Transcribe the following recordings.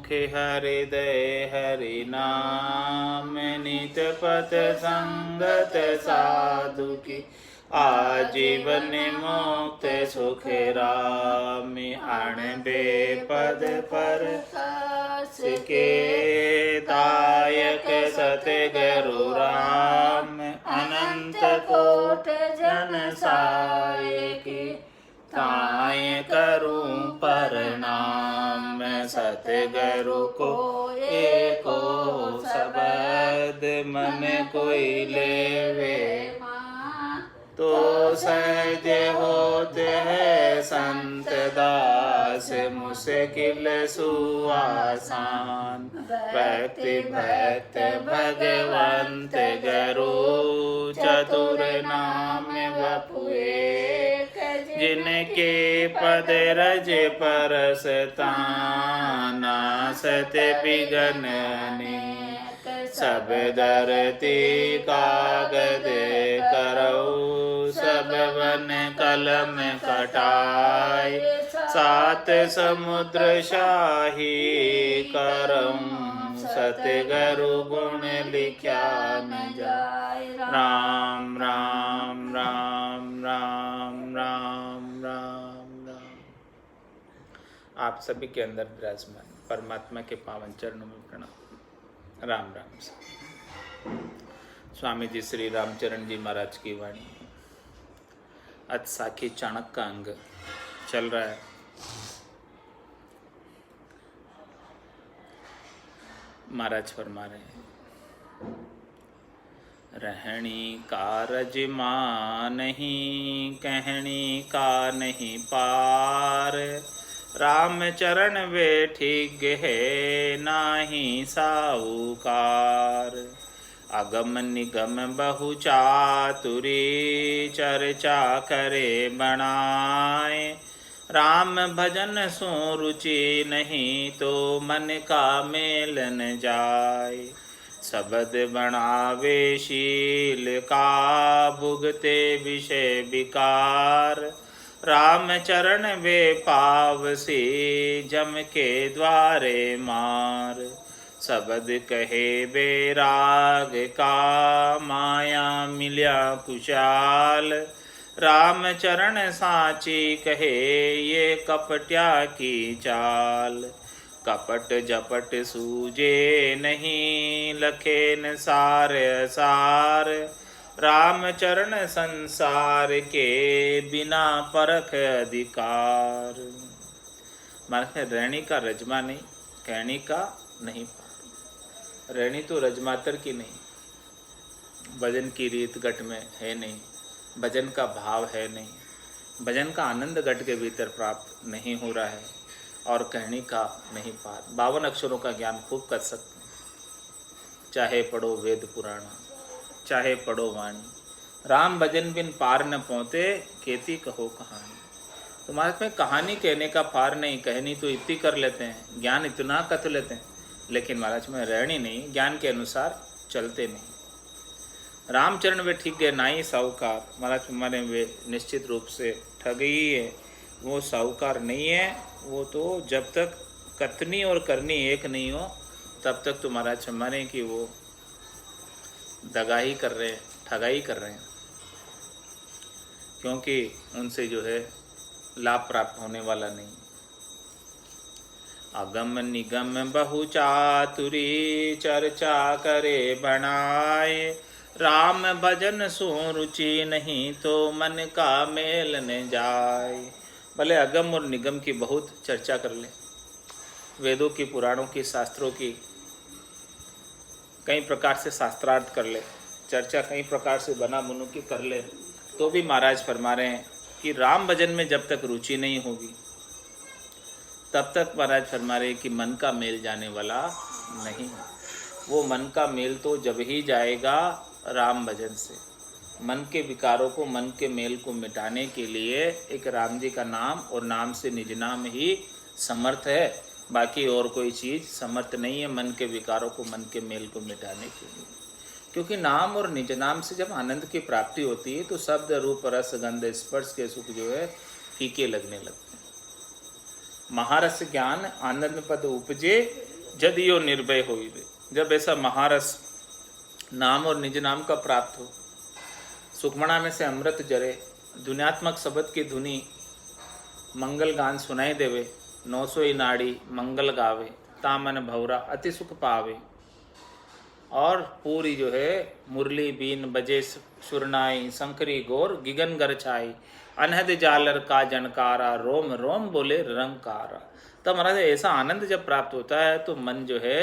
मुखे हृदय हरि नाम, नित पथ संगत साधु की आजीवन मुक्त सुख राम। अण बेपद पर के दायक सतगुरु राम, अनंत कोट जन सायकी ताय करूं प्रणाम। सतगुरु को एको शब्द मन कोई लेवे, तो सहज होत है संत दास, मुश्किल सुआसान। भक्ति भक्त भगवंत गुरु, चतुर नाम वपु एक। जिनके पद रज परस ताना, सत बिघन अनेक। सब धरती कागद करऊ, सब वन कलम कटाई। सात समुद्र शाही करऊं, सतगुरु गुण लिख्या न जाय। राम राम राम राम राम राम राम। आप सभी के अंदर विराजमान परमात्मा के पावन चरणों में प्रणाम। राम राम। स्वामी जी श्री रामचरण जी महाराज की वाणी। आज साखी चाणक्य का अंग चल रहा है। महाराज फरमा रहे हैं, रहनी का रजमा नहीं, कहनी का नहीं पार। राम चरण वे ठीक है, नाही साहूकार। अगम निगम बहु चातुरी, चर्चा करे बनाए। राम भजन सो रुचि नहीं, तो मन का मेल न जाय। शब्द बनावे शील का, भुगते विषय विकार। राम चरण वे पावसी, जम के द्वारे मार। शब्द कहे बेराग का, माया मिल्या कुशाल। राम चरण साची कहे, ये कपट्या की चाल। कपट जपट सूझे नहीं, लखेन सार सार। राम चरण संसार के, बिना परख अधिकार। माने रहनी का रजमा नहीं, कहनी का नहीं पार। रहनी तो रजमातर की नहीं, भजन की रीत गट में है नहीं, भजन का भाव है नहीं, भजन का आनंद गट के भीतर प्राप्त नहीं हो रहा है, और कहनी का नहीं पार। 52 अक्षरों का ज्ञान खूब कर सकते हैं, चाहे पढ़ो वेद पुराण, चाहे पढ़ो वाणी। राम भजन बिन पार न पहुँचे, खेती कहो कहानी। तो महाराज में कहानी कहने का पार नहीं, कहनी तो इतनी कर लेते हैं, ज्ञान इतना कथ लेते हैं, लेकिन महाराज में रहनी नहीं, ज्ञान के अनुसार चलते नहीं। रामचरण वे ठीक गए नाई साहूकार। महाराज माने वे निश्चित रूप से ठग ही है, वो साहूकार नहीं है। वो तो जब तक कथनी और करनी एक नहीं हो, तब तक तो महाराज माने कि वो दगाही कर रहे हैं, ठगाई कर रहे हैं, क्योंकि उनसे जो है लाभ प्राप्त होने वाला नहीं। अगम निगम बहु चातुरी, चर्चा करे बनाए। राम भजन सो रुचि नहीं, तो मन का मेल न जाए। भले अगम और निगम की बहुत चर्चा कर ले, वेदों की, पुराणों की, शास्त्रों की कई प्रकार से शास्त्रार्थ कर ले, चर्चा कई प्रकार से बना मुनु की कर ले, तो भी महाराज फरमा रहे हैं कि राम भजन में जब तक रुचि नहीं होगी, तब तक महाराज फरमा रहे कि मन का मेल जाने वाला नहीं। वो मन का मेल तो जब ही जाएगा राम भजन से। मन के विकारों को, मन के मेल को मिटाने के लिए एक राम जी का नाम, और नाम से निज नाम ही समर्थ है, बाकी और कोई चीज़ समर्थ नहीं है मन के विकारों को, मन के मेल को मिटाने के लिए। क्योंकि नाम और निज नाम से जब आनंद की प्राप्ति होती है, तो शब्द रूप रस गंध स्पर्श के सुख जो है फीके लगने लगते हैं। महारस ज्ञान आनंद पद उपजे, जदियो निर्भय होइबे। जब ऐसा महारस नाम और निज नाम का प्राप्त हो, सुखमणा में से अमृत जरे, धुन्यात्मक शब्द की धुनी मंगल गान सुनाई देवे, 900 नाड़ी मंगल गावे, तामन भौरा अति सुख पावे। और पूरी जो है मुरली बीन बजे सुरनाई, शंकरी गौर गिगन गर छाई, अनहद जालर का जनकारा, रोम रोम बोले रंकारा। तब महाराज ऐसा आनंद जब प्राप्त होता है तो मन जो है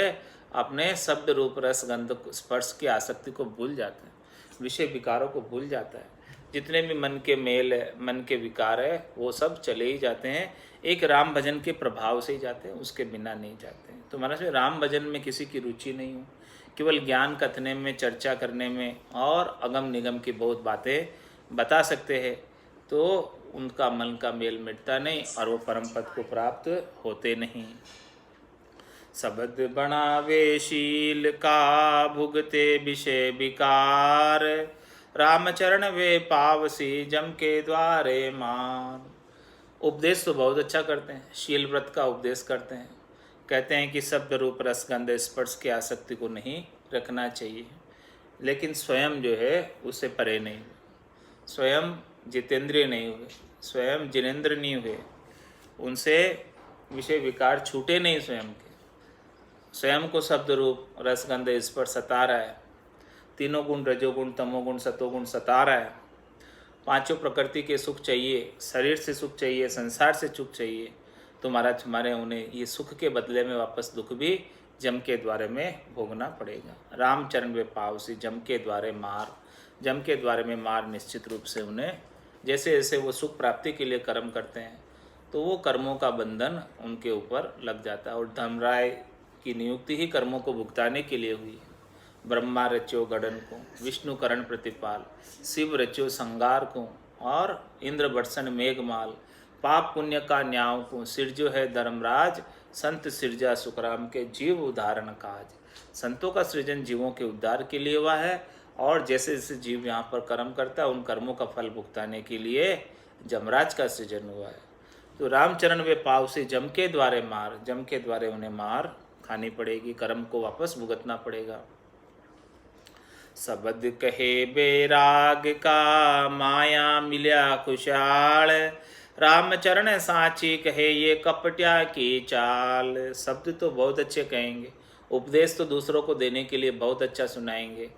अपने शब्द रूप रस गंध स्पर्श की आसक्ति को भूल जाता है, विषय विकारों को भूल जाता है। जितने भी मन के मेल है, मन के विकार है, वो सब चले ही जाते हैं, एक राम भजन के प्रभाव से ही जाते हैं, उसके बिना नहीं जाते हैं। तो महाराज राम भजन में किसी की रुचि नहीं हो, केवल ज्ञान कथने में, चर्चा करने में और अगम निगम की बहुत बातें बता सकते हैं, तो उनका मन का मेल मिटता नहीं और वो परम पद को प्राप्त होते नहीं। शब्द बनावे शील का, भुगते विषय विकार, रामचरण वे पावसी, जम के द्वारे मान। उपदेश तो बहुत अच्छा करते हैं, शील व्रत का उपदेश करते हैं, कहते हैं कि शब्द रूप रसगंध स्पर्श की आसक्ति को नहीं रखना चाहिए, लेकिन स्वयं जो है उससे परे नहीं हुए, स्वयं जितेंद्रिय नहीं हुए, स्वयं जिनेंद्र नहीं हुए, उनसे विषय विकार छूटे नहीं, स्वयं को शब्द रूप रसगंध स्पर्श सता रहा है, तीनों गुण रजोगुण तमोगुण सतोगुण सता रहा है, पांचों प्रकृति के सुख चाहिए, शरीर से सुख चाहिए, संसार से सुख चाहिए, तो महाराज हमारे उन्हें ये सुख के बदले में वापस दुख भी जम के द्वारे में भोगना पड़ेगा। रामचरण वे पावसी, जम के द्वारे मार, जम के द्वारे में मार निश्चित रूप से उन्हें, जैसे जैसे वो सुख प्राप्ति के लिए कर्म करते हैं तो वो कर्मों का बंधन उनके ऊपर लग जाता है। और धर्मराय की नियुक्ति ही कर्मों को भुगताने के लिए हुई। ब्रह्मा रच्यो गढ़न को, विष्णु करण प्रतिपाल, शिव रच्यो संगार को, और इंद्र वर्षण मेघमाल, पाप पुण्य का न्याव को, सिरजो है धर्मराज, संत सिरजा सुखराम के जीव उदाहरण काज। संतों का सृजन जीवों के उद्धार के लिए हुआ है, और जैसे जैसे जीव यहाँ पर कर्म करता है उन कर्मों का फल भुगताने के लिए जमराज का सृजन हुआ है। तो रामचरण वे पाव से जम के द्वारे मार, जम के द्वारे उन्हें मार खानी पड़ेगी, कर्म को वापस भुगतना पड़ेगा। शब्द कहे बैराग का, माया मिल्या खुशाल, रामचरण साची कहे ये कपटिया की चाल। शब्द तो बहुत अच्छे कहेंगे, उपदेश तो दूसरों को देने के लिए बहुत अच्छा सुनाएंगे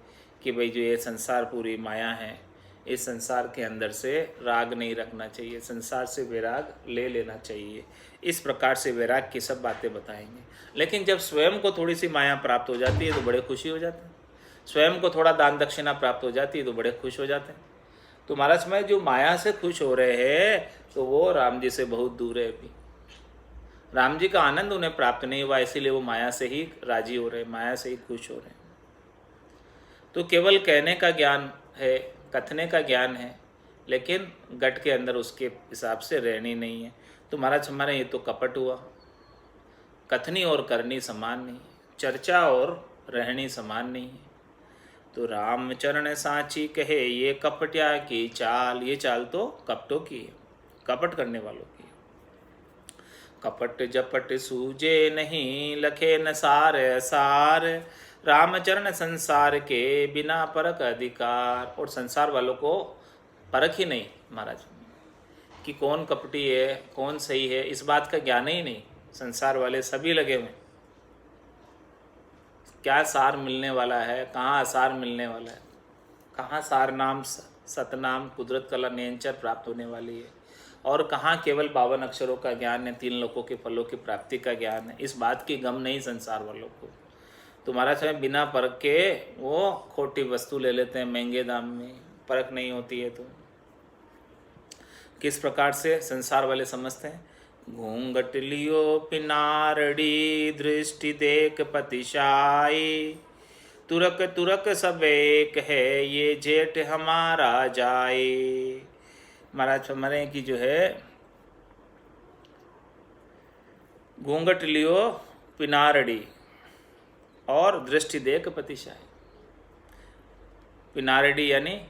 कि भाई जो ये संसार पूरी माया है, इस संसार के अंदर से राग नहीं रखना चाहिए, संसार से वैराग ले लेना चाहिए, इस प्रकार से वैराग की सब बातें बताएंगे। लेकिन जब स्वयं को थोड़ी सी माया प्राप्त हो जाती है तो बड़े खुशी हो जाते हैं, स्वयं को थोड़ा दान दक्षिणा प्राप्त हो जाती है तो बड़े खुश हो जाते हैं। तो महाराज में जो माया से खुश हो रहे हैं तो वो राम जी से बहुत दूर है, अभी राम जी का आनंद उन्हें प्राप्त नहीं हुआ, इसीलिए वो माया से ही राजी हो रहे हैं, माया से ही खुश हो रहे हैं। तो केवल कहने का ज्ञान है, कथने का ज्ञान है, लेकिन गट के अंदर उसके हिसाब से रहनी नहीं है। तो महाराज हमारे ये तो कपट हुआ, कथनी और करनी समान नहीं, चर्चा और रहनी समान नहीं है। तो रामचरण साची कहे ये कपटिया की चाल, ये चाल तो कपटों की है, कपट करने वालों की। कपट जपट सूझे नहीं, लखे न सार सार, रामचरण संसार के बिना परख अधिकार। और संसार वालों को परख ही नहीं महाराज कि कौन कपटी है कौन सही है, इस बात का ज्ञान ही नहीं। संसार वाले सभी लगे हुए, क्या सार मिलने वाला है, कहाँ असार मिलने वाला है, कहाँ सार नाम सतनाम कुदरत कला नियंचर प्राप्त होने वाली है, और कहाँ केवल 52 अक्षरों का ज्ञान है, 3 लोकों के फलों की प्राप्ति का ज्ञान है। इस बात की गम नहीं संसार वालों को। तो महाराज समय बिना परख के वो खोटी वस्तु ले लेते हैं महंगे दाम में, परख नहीं होती है। तो किस प्रकार से संसार वाले समझते हैं, घूंघट लियो पिनारड़ी, दृष्टि देख पतिशाई, तुरक तुरक सब एक है, ये जेठ हमारा जाए। महाराज हमारे की जो है घूंघट लियो पिनारड़ी और दृष्टि देख पतिशाई। पिनारड़ी यानी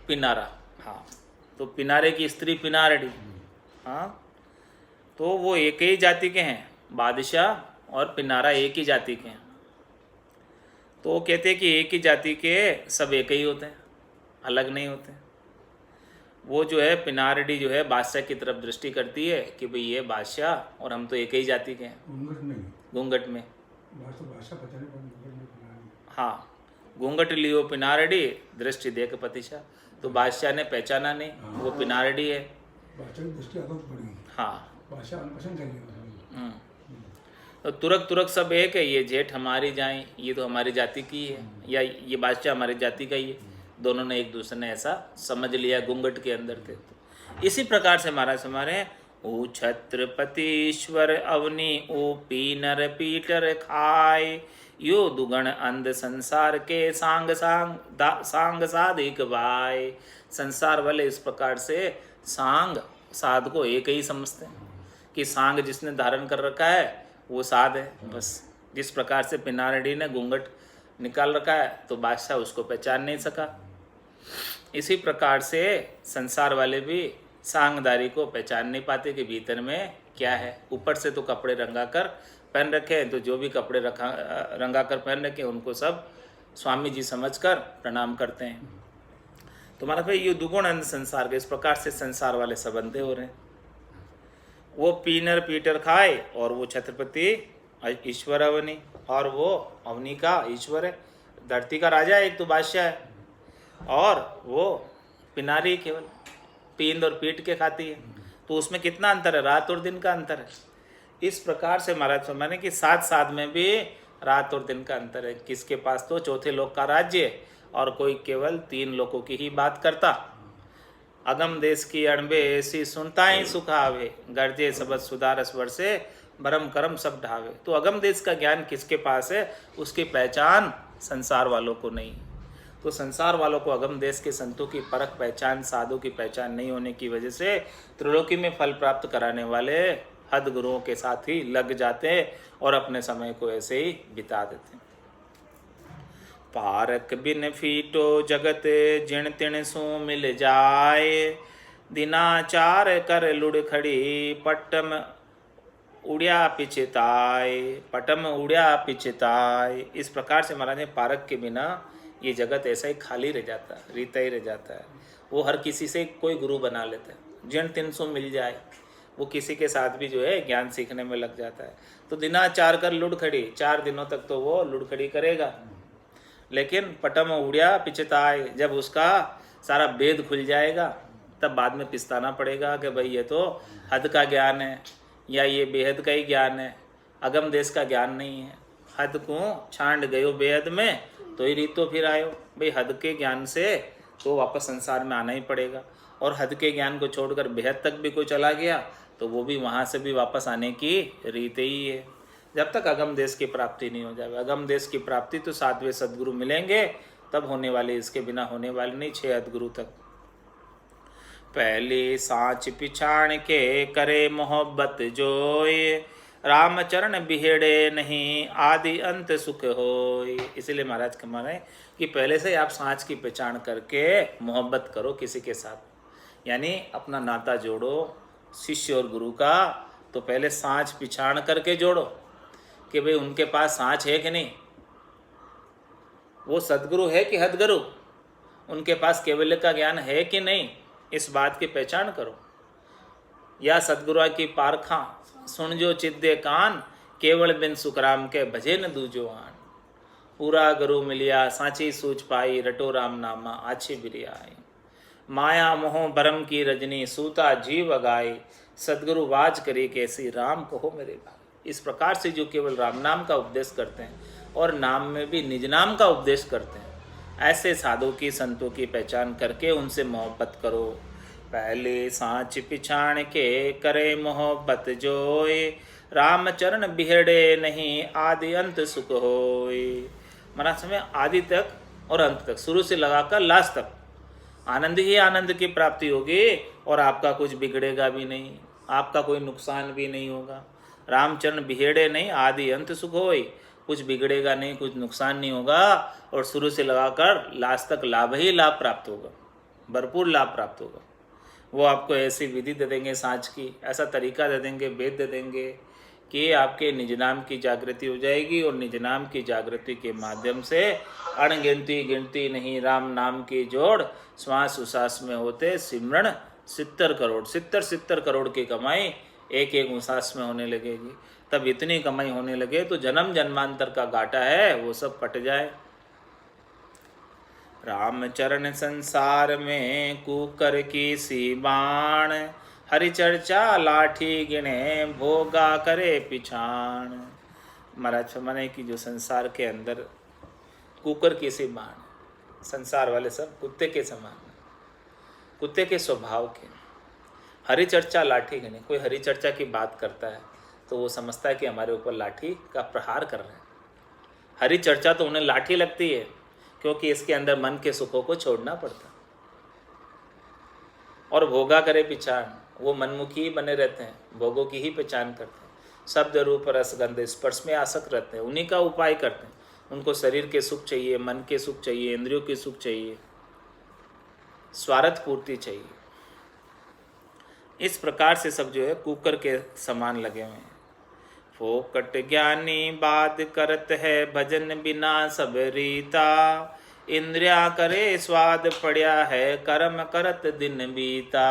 पिनारा, हाँ, तो पिनारे की स्त्री पिनारड़ी, हाँ, तो वो एक ही जाति के हैं, बादशाह और पिनारा एक ही जाति के हैं। तो वो कहते हैं कि एक ही जाति के सब एक ही होते हैं, अलग नहीं होते। वो जो है पिनारडी जो है बादशाह की तरफ दृष्टि करती है कि भाई ये बादशाह और हम तो एक ही जाति के हैं। घूंघट में हाँ, घूंघट लियो पिनारडी दृष्टि देख पतिशा। तो बादशाह ने पहचाना नहीं, वो पिनारडी है। हाँ, तो तुरक सब एक है, ये जेठ हमारी जाए, ये तो हमारी जाति की है, या ये बादशाह हमारी जाति का ही है। दोनों ने एक दूसरे ने ऐसा समझ लिया, घूंघट के अंदर थे। इसी प्रकार से महाराज हमारे ओ छत्रपतीश्वर अवनी ओ पीनर पीटर खाए, यो दुगण अंध संसार के सांग साधिक भाई। संसार वाले इस प्रकार से सांग साध को एक ही समझते हैं कि सांग जिसने धारण कर रखा है वो साध है बस। जिस प्रकार से पिनारडी ने घूंघट निकाल रखा है तो बादशाह उसको पहचान नहीं सका, इसी प्रकार से संसार वाले भी सांगदारी को पहचान नहीं पाते कि भीतर में क्या है। ऊपर से तो कपड़े रंगा कर पहन रखे हैं, तो जो भी कपड़े रंगा कर पहन रखे हैं उनको सब स्वामी जी समझकर प्रणाम करते हैं। तो महाराज भाई ये दुगुण अंध संसार के इस प्रकार से संसार वाले सब अंधे हो रहे हैं। वो पीनर पीटर खाए और वो छत्रपति ईश्वर अवनी, और वो अवनी का ईश्वर है, धरती का राजा है, एक तो बादशाह है, और वो पिनारी केवल पींद और पीट के खाती है। तो उसमें कितना अंतर है, रात और दिन का अंतर है। इस प्रकार से महाराज मैंने कि साथ साथ में भी रात और दिन का अंतर है। किसके पास तो चौथे लोक का राज्य है और कोई केवल 3 लोकों की ही बात करता। अगम देश की अणबे ऐसी सुनता ही सुखावे, गर्जे सबद सुधारस वर्षे भरम करम सब ढावे। तो अगम देश का ज्ञान किसके पास है, उसकी पहचान संसार वालों को नहीं। तो संसार वालों को अगम देश के संतों की परख पहचान, साधु की पहचान नहीं होने की वजह से त्रिलोकी में फल प्राप्त कराने वाले हद गुरुओं के साथ ही लग जाते और अपने समय को ऐसे ही बिता देते। पारक बिन फीटो जगत जिण तिण सो मिल जाए, दिनाचार कर लुड़ खड़ी पट्टम उड़िया पिछताए, पटम उड़िया पिछताए। इस प्रकार से महाराज पारक के बिना ये जगत ऐसा ही खाली रह जाता है, रीता ही रह जाता है। वो हर किसी से कोई गुरु बना लेता है, जिन 300 मिल जाए वो किसी के साथ भी जो है ज्ञान सीखने में लग जाता है। तो दिनाचार कर लुड़ खड़ी, 4 दिनों तक तो वो लुड़ खड़ी करेगा, लेकिन पटम उड़िया पिछताए, जब उसका सारा भेद खुल जाएगा तब बाद में पिछताना पड़ेगा कि भाई ये तो हद का ज्ञान है या ये बेहद का ही ज्ञान है, अगम देश का ज्ञान नहीं है। हद को छांड गयो बेहद में तो ही रीतो फिर आयो। भाई हद के ज्ञान से तो वापस संसार में आना ही पड़ेगा, और हद के ज्ञान को छोड़कर बेहद तक भी कोई चला गया तो वो भी वहाँ से भी वापस आने की रीत ही है, जब तक अगम देश की प्राप्ति नहीं हो जाए। अगम देश की प्राप्ति तो 7वें सदगुरु मिलेंगे तब होने वाले, इसके बिना होने वाले नहीं। 6 अदगुरु तक पहले सांच पिछाण के करे मोहब्बत जोए, रामचरण बिहेड़े नहीं आदि अंत सुख होय। इसलिए महाराज कह रहे हैं कि पहले से आप सांच की पहचान करके मोहब्बत करो किसी के साथ, यानी अपना नाता जोड़ो शिष्य और गुरु का। तो पहले सांच पिछाण करके जोड़ो कि भाई उनके पास सांच है कि नहीं, वो सदगुरु है कि हदगुरु, उनके पास केवल्य का ज्ञान है कि नहीं, इस बात की पहचान करो। या सदगुरु की पारखा सुन जो चिद्दे कान, केवल बिन सुखराम के भजे न दूजो आन। पूरा गुरु मिलिया सांची सूझ पाई, रटो राम नामा आछे बिरियाई। माया मोह भरम की रजनी सूता जीव अगाई, सदगुरु वाज करी कैसी राम कहो मेरे भाई। इस प्रकार से जो केवल राम नाम का उपदेश करते हैं और नाम में भी निज नाम का उपदेश करते हैं, ऐसे साधु की संतों की पहचान करके उनसे मोहब्बत करो। पहले सांच पिछाण के करे मोहब्बत जोए, रामचरण बिहड़े नहीं आदि अंत सुख होए। महाराज समय आदि तक और अंत तक, शुरू से लगाकर लास्ट तक आनंद ही आनंद की प्राप्ति होगी और आपका कुछ बिगड़ेगा भी नहीं, आपका कोई नुकसान भी नहीं होगा। रामचरण बिहेड़े नहीं आदि अंत सुख होए, कुछ बिगड़ेगा नहीं, कुछ नुकसान नहीं होगा, और शुरू से लगाकर लास्ट तक लाभ ही लाभ प्राप्त होगा, भरपूर लाभ प्राप्त होगा। वो आपको ऐसी विधि दे देंगे सांच की, ऐसा तरीका दे देंगे, वेद दे देंगे कि आपके निज नाम की जागृति हो जाएगी, और निज नाम की जागृति के माध्यम से अणगिनती गिनती नहीं राम नाम की जोड़ श्वास उसास में होते सिमरण 70 करोड़ की कमाई एक एक उसास में होने लगेगी। तब इतनी कमाई होने लगे तो जन्म जन्मांतर का घाटा है वो सब पट जाए। रामचरण संसार में कुकर की सी बाण, हरि चर्चा लाठी गिने भोगा करे पिछाण। महाराज फरमाने की जो संसार के अंदर कुकर की सी बाण, संसार वाले सब कुत्ते के समान, कुत्ते के स्वभाव के। हरि चर्चा लाठी गिने, कोई हरि चर्चा की बात करता है तो वो समझता है कि हमारे ऊपर लाठी का प्रहार कर रहे हैं। हरि चर्चा तो उन्हें लाठी लगती है, क्योंकि इसके अंदर मन के सुखों को छोड़ना पड़ता। और भोगा करे पिछाण, वो मनमुखी ही बने रहते हैं, भोगों की ही पहचान करते हैं, शब्द रूप रस गंध स्पर्श में आसक्त रहते हैं, उन्हीं का उपाय करते हैं। उनको शरीर के सुख चाहिए, मन के सुख चाहिए, इंद्रियों के सुख चाहिए, स्वार्थ पूर्ति चाहिए। इस प्रकार से सब जो है कुकर के समान लगे हुए हैं। फोकट ज्ञानी बात करत है भजन बिना सब रीता, इंद्रिया करे स्वाद पड़या है कर्म करत दिन बीता।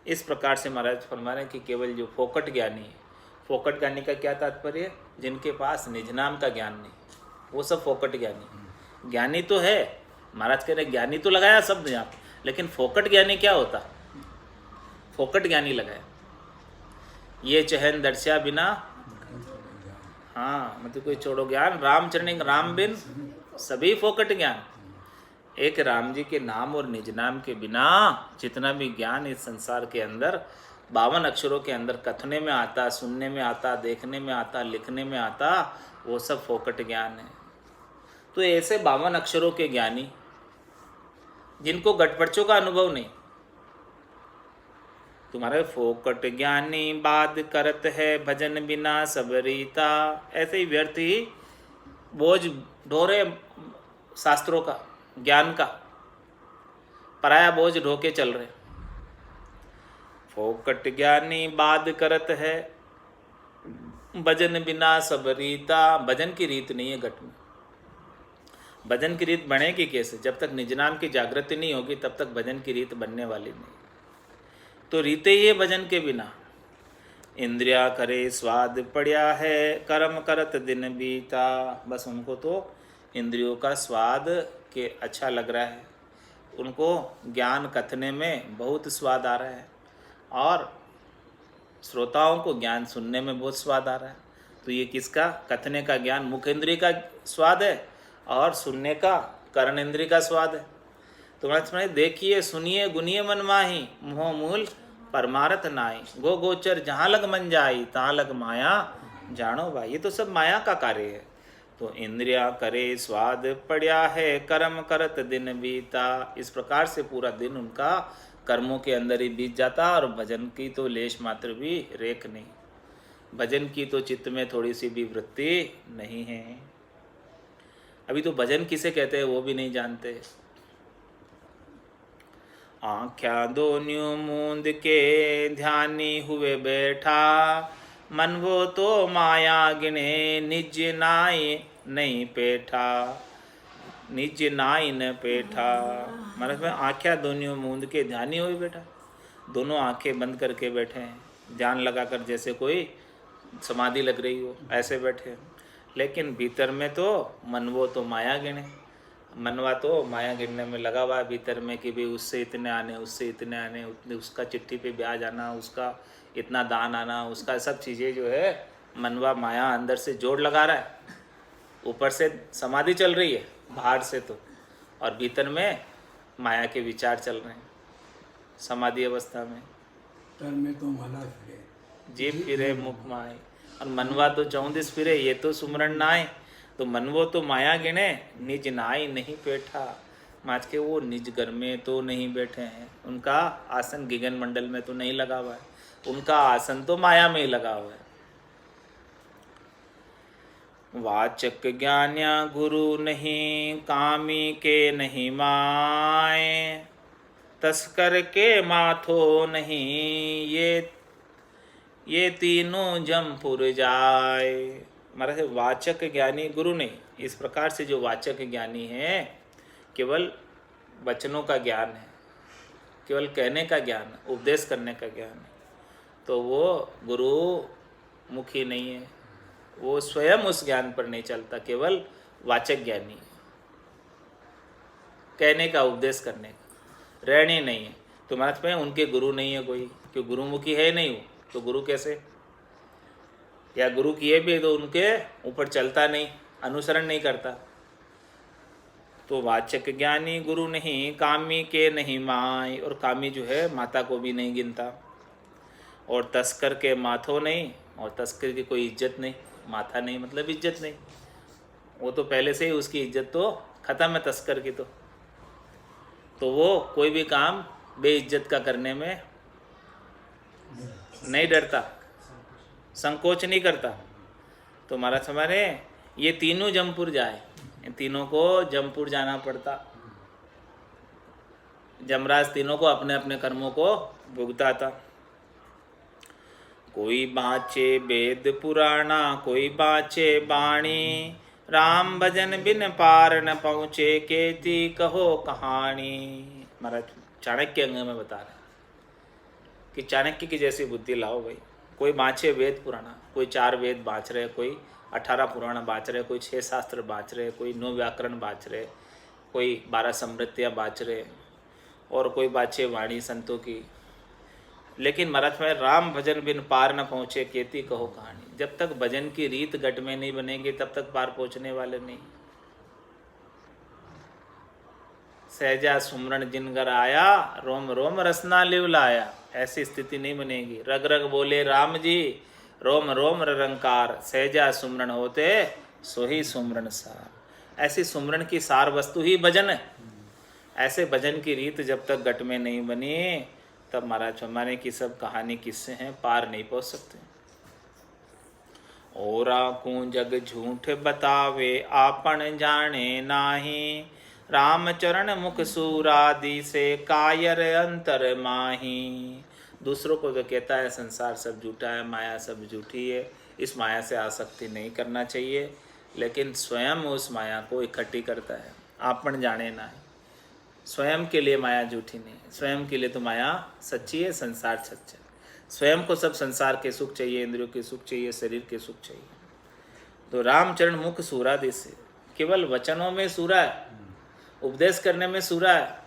इस प्रकार से महाराज फरमा रहे हैं कि केवल जो फोकट ज्ञानी है, फोकट ज्ञानी का क्या तात्पर्य? जिनके पास निज नाम का ज्ञान नहीं, वो सब फोकट ज्ञानी। ज्ञानी तो है, महाराज कह रहे ज्ञानी तो लगाया शब्द यहाँ, लेकिन फोकट ज्ञानी क्या होता? फोकट ज्ञानी लगाया, ये चहन दर्शा बिना, हाँ मतलब कोई छोड़ो ज्ञान, रामचरण राम बिन सभी फोकट ज्ञान। एक राम जी के नाम और निज नाम के बिना जितना भी ज्ञान इस संसार के अंदर 52 अक्षरों के अंदर कथने में आता, सुनने में आता, देखने में आता, लिखने में आता, वो सब फोकट ज्ञान है। तो ऐसे 52 अक्षरों के ज्ञानी जिनको गटपड़चों का अनुभव नहीं, तुम्हारे फोकट ज्ञानी बात करत है भजन बिना सब रीता, ऐसे ही व्यर्थ ही बोझ ढोरे शास्त्रों का, ज्ञान का, पराया बोझ ढोके चल रहे। फोकट ज्ञानी बात करत है भजन बिना सब रीता, भजन की रीत नहीं है घट में। भजन की रीत बनेगी कैसे? जब तक निज नाम की जागृति नहीं होगी तब तक भजन की रीत बनने वाली नहीं। तो रीते ही है भजन के बिना। इंद्रिया करे स्वाद पड़या है कर्म करत दिन बीता, बस उनको तो इंद्रियों का स्वाद के अच्छा लग रहा है, उनको ज्ञान कथने में बहुत स्वाद आ रहा है, और श्रोताओं को ज्ञान सुनने में बहुत स्वाद आ रहा है। तो ये किसका? कथने का ज्ञान मुख इंद्रिय का स्वाद है, और सुनने का कर्ण इंद्रिय का स्वाद है। तो मैं देखिए सुनिए गुनिए मन माही, मोह मूल परमारथ नाई, गो गोचर जहाँ लग मन जाई, तहाँ लग माया जानो भाई। ये तो सब माया का कार्य है। तो इंद्रिया करे स्वाद पड़या है कर्म करत दिन बीता, इस प्रकार से पूरा दिन उनका कर्मों के अंदर ही बीत जाता, और भजन की तो लेश मात्र भी रेख नहीं, भजन की तो चित्त में थोड़ी सी भी वृत्ति नहीं है। अभी तो भजन किसे कहते हैं वो भी नहीं जानते। आँख्या दोन्यों मूंद के ध्यानी हुए बैठा, मन वो तो माया गिने निज नाई नहीं पेठा, निज नाई न पेठा। मतलब में आँख्या दोनों मूंद के ध्यानी हुए बैठा, दोनों आंखें बंद करके बैठे हैं, ध्यान लगाकर, जैसे कोई समाधि लग रही हो ऐसे बैठे हैं। लेकिन भीतर में तो मन वो तो माया गिने, मनवा तो माया गिनने में लगा हुआ है भीतर में, कि भाई उससे इतने आने, उससे इतने आने, उतने उसका चिट्ठी पे ब्याज आना, उसका इतना दान आना, उसका सब चीज़ें जो है मनवा माया अंदर से जोड़ लगा रहा है। ऊपर से समाधि चल रही है बाहर से तो, और भीतर में माया के विचार चल रहे हैं समाधि अवस्था में। तन में तो मला फिरे, जीभ फिरे मुख माए, और मनवा तो 34 फिरे, ये तो सुमरण नाय। तो मनवो तो माया गिने निज नाई नहीं बैठा, माच के वो निज घर में तो नहीं बैठे हैं, उनका आसन गिगन मंडल में तो नहीं लगा हुआ है, उनका आसन तो माया में ही लगा हुआ है। वाचक ज्ञान्या गुरु नहीं, कामी के नहीं माए, तस्कर के माथो नहीं, ये तीनों जमपुर जाए। महाराज वाचक ज्ञानी गुरु नहीं, इस प्रकार से जो वाचक ज्ञानी है केवल वचनों का ज्ञान है, केवल कहने का ज्ञान, उपदेश करने का ज्ञान है, तो वो गुरु मुखी नहीं है, वो स्वयं उस ज्ञान पर नहीं चलता, केवल वाचक ज्ञानी है, कहने का उपदेश करने का, रहने नहीं है। तो महाराज में उनके गुरु नहीं है कोई, क्यों गुरुमुखी है नहीं वो, तो गुरु कैसे, या गुरु किए भी तो उनके ऊपर चलता नहीं, अनुसरण नहीं करता। तो वाचक ज्ञानी गुरु नहीं, कामी के नहीं माई, और कामी जो है माता को भी नहीं गिनता, और तस्कर के माथो नहीं, और तस्कर की कोई इज्जत नहीं, माथा नहीं मतलब इज्जत नहीं, वो तो पहले से ही उसकी इज्जत तो खत्म है तस्कर की। तो वो कोई भी काम बेइज्जत का करने में नहीं डरता, संकोच नहीं करता। तो महाराज हमारे ये तीनों जमपुर जाए, इन तीनों को जमपुर जाना पड़ता, जमराज तीनों को अपने अपने कर्मों को भुगताता। कोई बाँचे वेद पुराना, कोई बाँचे बाणी, राम भजन बिन पार न पहुँचे, केती कहो कहानी। महाराज चाणक्य अंग में बता रहे कि चाणक्य की जैसी बुद्धि लाओ भाई। कोई बाँचे वेद पुराना, कोई 4 वेद बाँच रहे, कोई 18 पुराण बाँच रहे, कोई 6 शास्त्र बाँच रहे, कोई 9 व्याकरण बाँच रहे, कोई 12 समृद्धियाँ बाँच रहे, और कोई बाँचे वाणी संतों की। लेकिन महाराज में राम भजन बिन पार न पहुँचे, केती कहो कहानी। जब तक भजन की रीत गट में नहीं बनेगी तब तक पार पहुँचने वाले नहीं। सहजा सुमरण जिनगर आया, रोम रोम रसना लिव लाया, ऐसी स्थिति नहीं बनेगी। रग रग बोले राम जी, रोम रोम रंकार, सहजा सुमरण होते सोही सुमरण सार। ऐसी सुमरण की सार वस्तु ही भजन है। ऐसे भजन की रीत जब तक गट में नहीं बनी तब महाराज हमारे की सब कहानी किस्से हैं, पार नहीं पहुंच सकते। ओरा को जग झूठ बतावे, आपन जाने नाही, रामचरण मुख सूरादि से, कायर अंतर माही। दूसरों को जो कहता है संसार सब झूठा है, माया सब झूठी है, इस माया से आसक्ति नहीं करना चाहिए, लेकिन स्वयं उस माया को इकट्ठी करता है। आपन जाने नाही, स्वयं के लिए माया झूठी नहीं है, स्वयं के लिए तो माया सच्ची है, संसार सच्चा है। स्वयं को सब संसार के सुख चाहिए, इंद्रियों के सुख चाहिए, शरीर के सुख चाहिए। तो रामचरण मुख सूरादि से, केवल वचनों में सूरा है, उपदेश करने में सूरा है।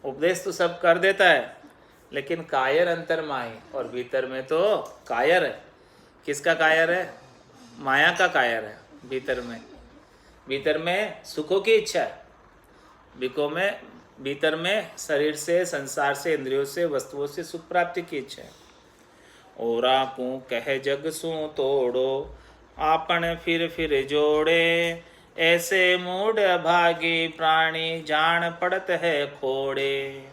उपदेश तो सब कर देता है, लेकिन कायर अंतर माही, और भीतर में तो कायर है। किसका कायर है? माया का कायर है। भीतर में सुखों की इच्छा है, भीतर में शरीर से, संसार से, इंद्रियों से, वस्तुओं से सुख प्राप्ति की इच्छा है। ओरा को कह जग सू तोड़ो, आपन फिर जोड़े, ऐसे मूड अभागी प्राणी, जान पड़त है खोड़े।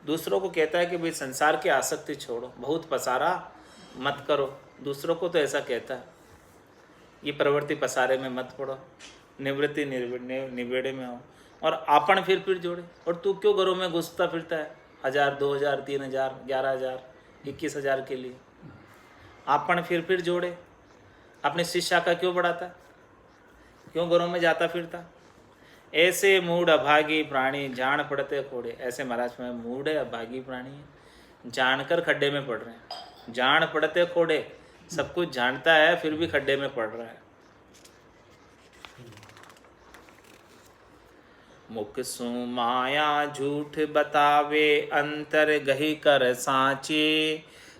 दूसरों को कहता है कि भाई संसार की आसक्ति छोड़ो, बहुत पसारा मत करो। दूसरों को तो ऐसा कहता है, ये प्रवृत्ति पसारे में मत पड़ो, निवृत्ति निवेड़े में हो। और आपन फिर जोड़े, और तू क्यों घरों में घुसता फिरता है 1000, 2000, 3000, 11000, 21000 के लिए? आपन फिर जोड़े, अपनी शिष्या का क्यों बढ़ाता, क्यों घरों में जाता फिरता? ऐसे मूड अभागी प्राणी, जान पड़ते खोड़े। ऐसे महाराज में मूड है, अभागी प्राणी है, जानकर खड्डे में पड़ रहे हैं। जान पड़ते खोड़े, सब कुछ जानता है फिर भी खड्डे में पड़ रहा है। मुख सु माया झूठ बतावे, अंतर गही कर सांची,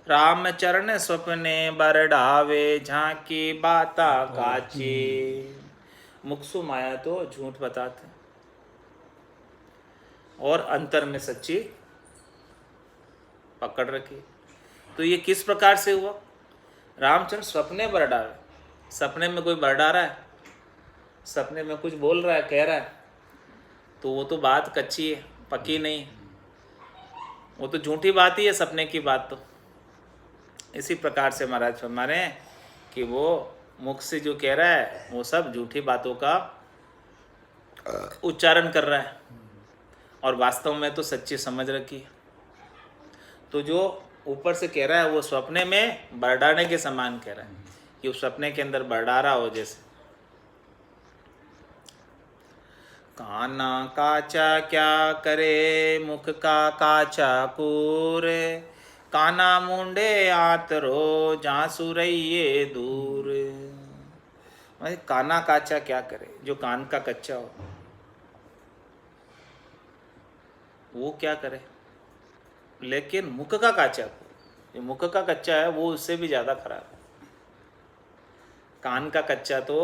रामचरण स्वप्ने बरडावे, झांकी बाता काची। मुखसु माया तो झूठ बताते और अंतर में सच्ची पकड़ रखी। तो ये किस प्रकार से हुआ? रामचंद्र स्वप्ने बरडावे, सपने में कोई बरडा रहा है, सपने में कुछ बोल रहा है, कह रहा है, तो वो तो बात कच्ची है, पक्की नहीं, वो तो झूठी बात ही है, सपने की बात। तो इसी प्रकार से महाराज फरमाने कि वो मुख से जो कह रहा है वो सब झूठी बातों का उच्चारण कर रहा है, और वास्तव में तो सच्ची समझ रखी है। तो जो ऊपर से कह रहा है, वो सपने में बरडाने के समान कह रहा है कि उस सपने के अंदर बरडारा हो जैसे। काना काचा क्या करे मुख का काचा कूर, काना मुंडे आतरो जासु रहिए दूर। काना काचा क्या करे, जो कान का कच्चा हो वो क्या करे, लेकिन मुख का काचा, जो मुख का कच्चा है वो उससे भी ज़्यादा खराब है। कान का कच्चा तो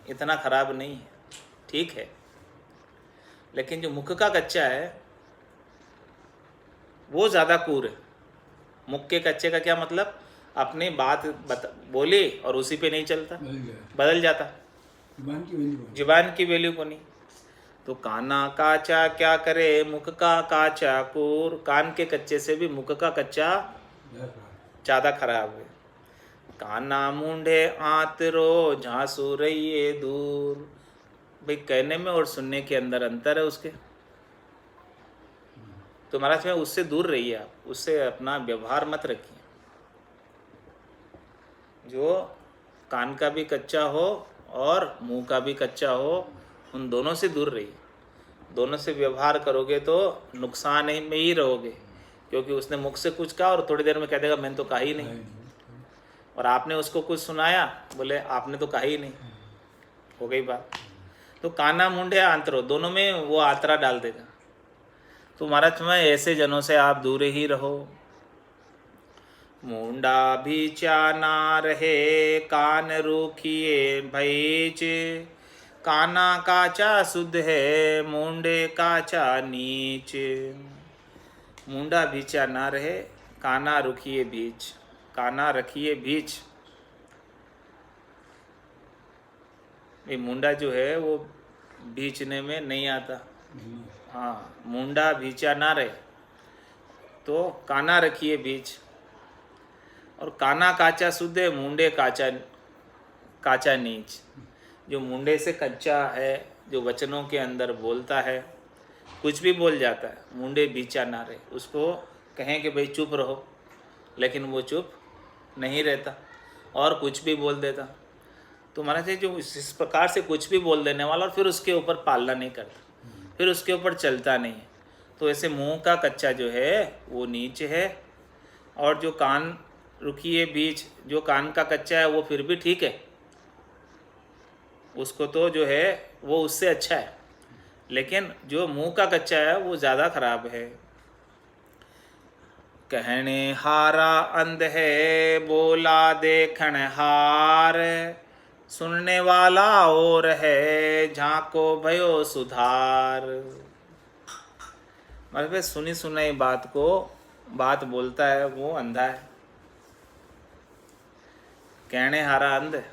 इतना खराब नहीं है, ठीक है, लेकिन जो मुख का कच्चा है वो ज़्यादा क्रूर है। मुख के कच्चे का क्या मतलब, अपनी बात बोली और उसी पे नहीं चलता, बदल जाता, जुबान की वैल्यू को नहीं। तो काना काचा क्या करे मुख का काचा कूर, कान के कच्चे से भी मुख का कच्चा ज़्यादा खराब है। काना मुंडे आतरो झांसू रहिए दूर, भाई कहने में और सुनने के अंदर अंतर है उसके। तो महाराज में उससे दूर रहिए, आप उससे अपना व्यवहार मत रखिए। जो कान का भी कच्चा हो और मुंह का भी कच्चा हो, उन दोनों से दूर रहिए। दोनों से व्यवहार करोगे तो नुकसान में ही रहोगे, क्योंकि उसने मुख से कुछ कहा और थोड़ी देर में कह देगा मैंने तो कहा ही नहीं, और आपने उसको कुछ सुनाया, बोले आपने तो कहा ही नहीं, हो गई बात। तो काना मुंडे आंतरो, दोनों में वो आतरा डाल देगा। तो महाराज में ऐसे जनों से आप दूर ही रहो। मुंडा भी ना रहे कान रूखिए भैच, काना काचा शुद्ध है मुंडे काचा नीच। मुंडा भीचा ना रहे, काना रुखिए बीच, काना रखिए बीच। ये मुंडा जो है वो बीचने में नहीं आता। हाँ, मुंडा भीचा ना रहे तो काना रखिए बीच, और काना काचा शुद्ध है मुंडे काचा काचा नीच। जो मुंडे से कच्चा है, जो वचनों के अंदर बोलता है, कुछ भी बोल जाता है, मुंडे बीचा ना रहे, उसको कहें कि भाई चुप रहो, लेकिन वो चुप नहीं रहता और कुछ भी बोल देता। तो महाराज जो इस प्रकार से कुछ भी बोल देने वाला और फिर उसके ऊपर पालना नहीं करता, फिर उसके ऊपर चलता नहीं है, तो ऐसे मुंह का कच्चा जो है वो नीचे है। और जो कान रुकिए बीच, जो कान का कच्चा है वो फिर भी ठीक है, उसको तो जो है वो उससे अच्छा है, लेकिन जो मुंह का कच्चा है वो ज़्यादा खराब है। कहने हारा अंध है बोला देखण हार, सुनने वाला और है झांको भयो सुधार। मतलब सुनी सुनाई बात को बात बोलता है वो अंधा है। कहने हारा अंध,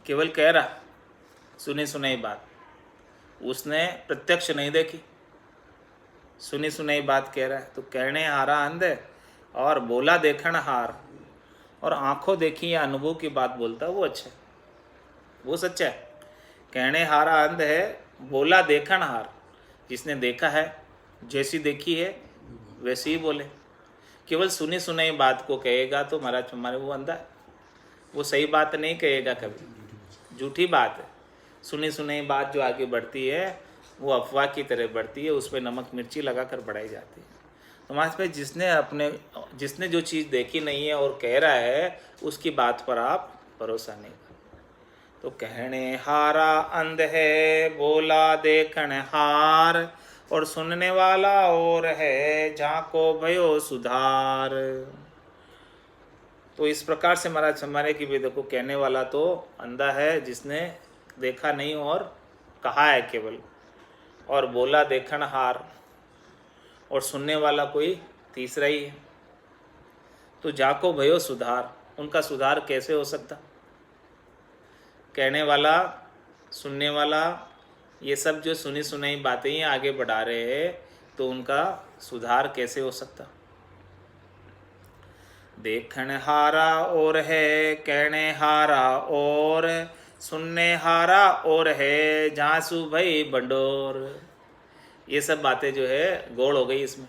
केवल कह रहा, सुनी सुनाई बात, उसने प्रत्यक्ष नहीं देखी, सुनी सुनाई बात कह रहा है। तो कहने हारा अंध और बोला देखण हार, और आंखों देखी या अनुभव की बात बोलता है वो अच्छा है, वो सच्चा है। कहने हारा अंध है, बोला देखण हार, जिसने देखा है, जैसी देखी है वैसी ही बोले। केवल सुनी सुनाई बात को कहेगा तो महाराज हमारे वो अंधा है, वो सही बात नहीं कहेगा, कभी झूठी बात है। सुनी सुनाई बात जो आगे बढ़ती है वो अफवाह की तरह बढ़ती है, उस पर नमक मिर्ची लगा कर बढ़ाई जाती है। तो महाराज भाई जिसने जो चीज़ देखी नहीं है और कह रहा है, उसकी बात पर आप भरोसा नहीं करो। तो कहने हारा अंध है बोला देखण हार, और सुनने वाला और है झांको भयो सुधार। तो इस प्रकार से महाराज हमारे की भी देखो, कहने वाला तो अंधा है जिसने देखा नहीं और कहा है केवल, और बोला देखण हार, और सुनने वाला कोई तीसरा ही है। तो जाको भयो सुधार, उनका सुधार कैसे हो सकता? कहने वाला, सुनने वाला, ये सब जो सुनी सुनाई बातें ही आगे बढ़ा रहे हैं, तो उनका सुधार कैसे हो सकता? देखण हारा और है, कहने हारा और, सुनने हारा और है, झांसू भई बंडोर। ये सब बातें जो है गोड़ हो गई, इसमें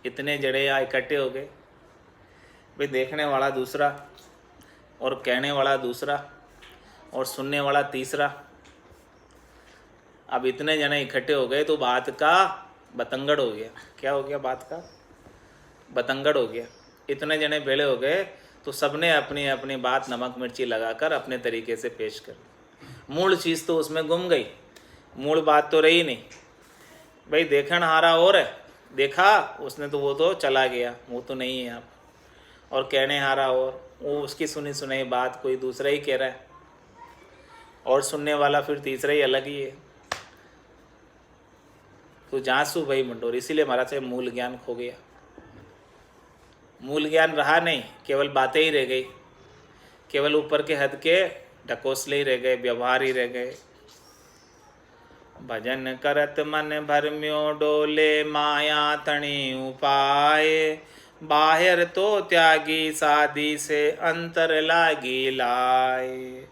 इतने जड़े यहाँ इकट्ठे हो गए, भाई देखने वाला दूसरा और कहने वाला दूसरा और सुनने वाला तीसरा। अब इतने जने इकट्ठे हो गए तो बात का बतंगड़ हो गया। क्या हो गया? बात का बतंगड़ हो गया। इतने जने भेड़े हो गए तो सबने अपनी अपनी बात नमक मिर्ची लगाकर अपने तरीके से पेश कर। मूल चीज़ तो उसमें गुम गई, मूल बात तो रही नहीं। भाई देखण हारा और है, देखा उसने तो वो तो चला गया, वो तो नहीं है यहाँ पर। और कहने हारा और, वो उसकी सुनी सुनाई बात कोई दूसरा ही कह रहा है और सुनने वाला फिर तीसरा ही अलग ही है। तो जांसू भाई मंडोर, इसीलिए हमारा से मूल ज्ञान खो गया। मूल ज्ञान रहा नहीं, केवल बातें ही रह गई, केवल ऊपर के हद के ढकोसले ही रह गए, व्यवहार ही रह गए। भजन करत मन भरम्यो डोले माया तणी उपाय, बाहर तो त्यागी साधी से अंतर लागी लाए।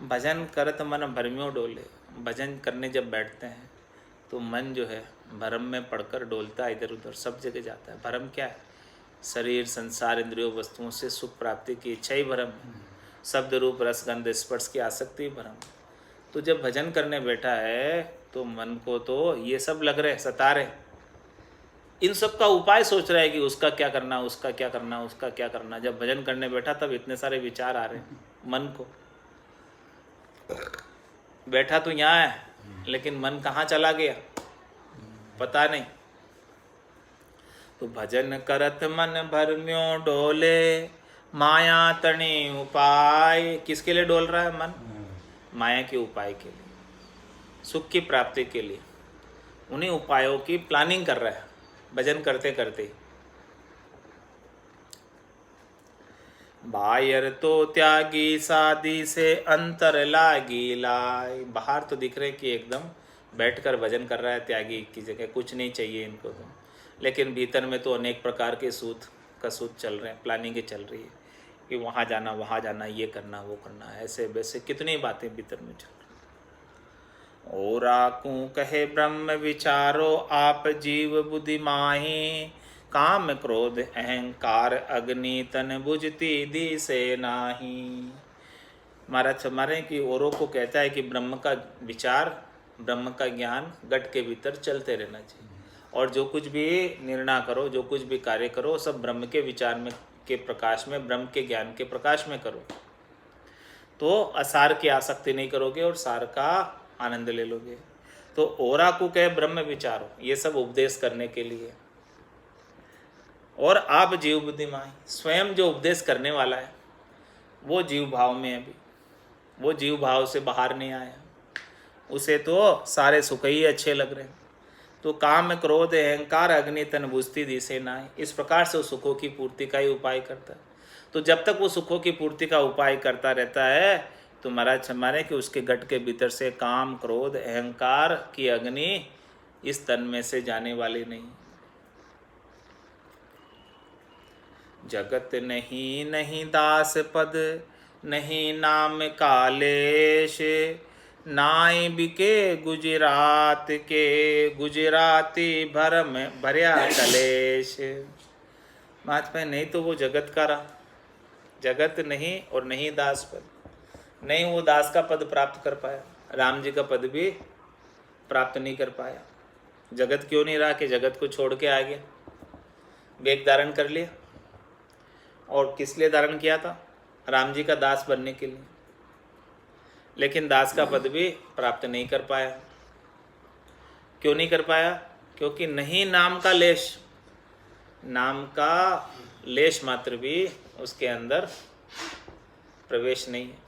भजन करत मन भरम्यो डोले, भजन करने जब बैठते हैं तो मन जो है भरम में पड़कर डोलता है, इधर उधर सब जगह जाता है। भरम क्या है? शरीर, संसार, इंद्रियों, वस्तुओं से सुख प्राप्ति की इच्छा ही भरम है। शब्द रूप रस गंध स्पर्श की आसक्ति ही भरम। तो जब भजन करने बैठा है तो मन को तो ये सब लग रहे, सता रहे, इन सब का उपाय सोच रहा है कि उसका क्या करना, उसका क्या करना, उसका क्या करना। जब भजन करने बैठा तब इतने सारे विचार आ रहे हैं मन को। बैठा तो यहाँ है लेकिन मन कहाँ चला गया पता नहीं। तो भजन करत मन भरम्यो डोले माया तणी उपाय। किसके लिए डोल रहा है मन? माया के उपाय के लिए, सुख की प्राप्ति के लिए। उन्हीं उपायों की प्लानिंग कर रहा है भजन करते करते। बाहर तो त्यागी साधी से अंतर लागी लाय। बाहर तो दिख रहे कि एकदम बैठकर भजन कर रहा है त्यागी की जगह, कुछ नहीं चाहिए इनको तो, लेकिन भीतर में तो अनेक प्रकार के सूत कसूत चल रहे हैं, प्लानिंग चल रही है कि वहाँ जाना, ये करना, वो करना, ऐसे वैसे कितनी बातें भीतर में चल रही। और आकू कहे ब्रह्म विचारो आप जीव बुद्धि माही, काम क्रोध अहंकार अग्नि तन बुझती दी से नाही। महाराज हमारे कि औरों को कहता है कि ब्रह्म का विचार, ब्रह्म का ज्ञान गट के भीतर चलते रहना चाहिए, और जो कुछ भी निर्णय करो, जो कुछ भी कार्य करो, सब ब्रह्म के विचार में के प्रकाश में, ब्रह्म के ज्ञान के प्रकाश में करो, तो असार की आसक्ति नहीं करोगे और सार का आनंद ले लोगे। तो ओरा को कहे ब्रह्म विचारो, ये सब उपदेश करने के लिए। और आप जीव बुद्धिमान, स्वयं जो उपदेश करने वाला है वो जीव भाव में है, अभी वो जीव भाव से बाहर नहीं आया, उसे तो सारे सुख ही अच्छे लग रहे हैं। तो काम क्रोध अहंकार अग्नि तन बुझती दिसे नाय, इस प्रकार से वो सुखों की पूर्ति का ही उपाय करता है। तो जब तक वो सुखों की पूर्ति का उपाय करता रहता है तो महाराज हमारे कि उसके गट के भीतर से काम क्रोध अहंकार की अग्नि इस तन में से जाने वाली नहीं। जगत नहीं नहीं दास पद, नहीं नाम कालेश, नाई बिके गुजरात के, गुजराती भरम भरया कलेश। महात्मा नहीं तो वो जगत का रहा, जगत नहीं और नहीं दास पद, नहीं वो दास का पद प्राप्त कर पाया, राम जी का पद भी प्राप्त नहीं कर पाया। जगत क्यों नहीं रहा कि जगत को छोड़ के आ गया, वेग धारण कर लिया। और किस लिए धारण किया था? राम जी का दास बनने के लिए, लेकिन दास का पद भी प्राप्त नहीं कर पाया। क्यों नहीं कर पाया? क्योंकि नहीं नाम का लेश, नाम का लेश मात्र भी उसके अंदर प्रवेश नहीं है।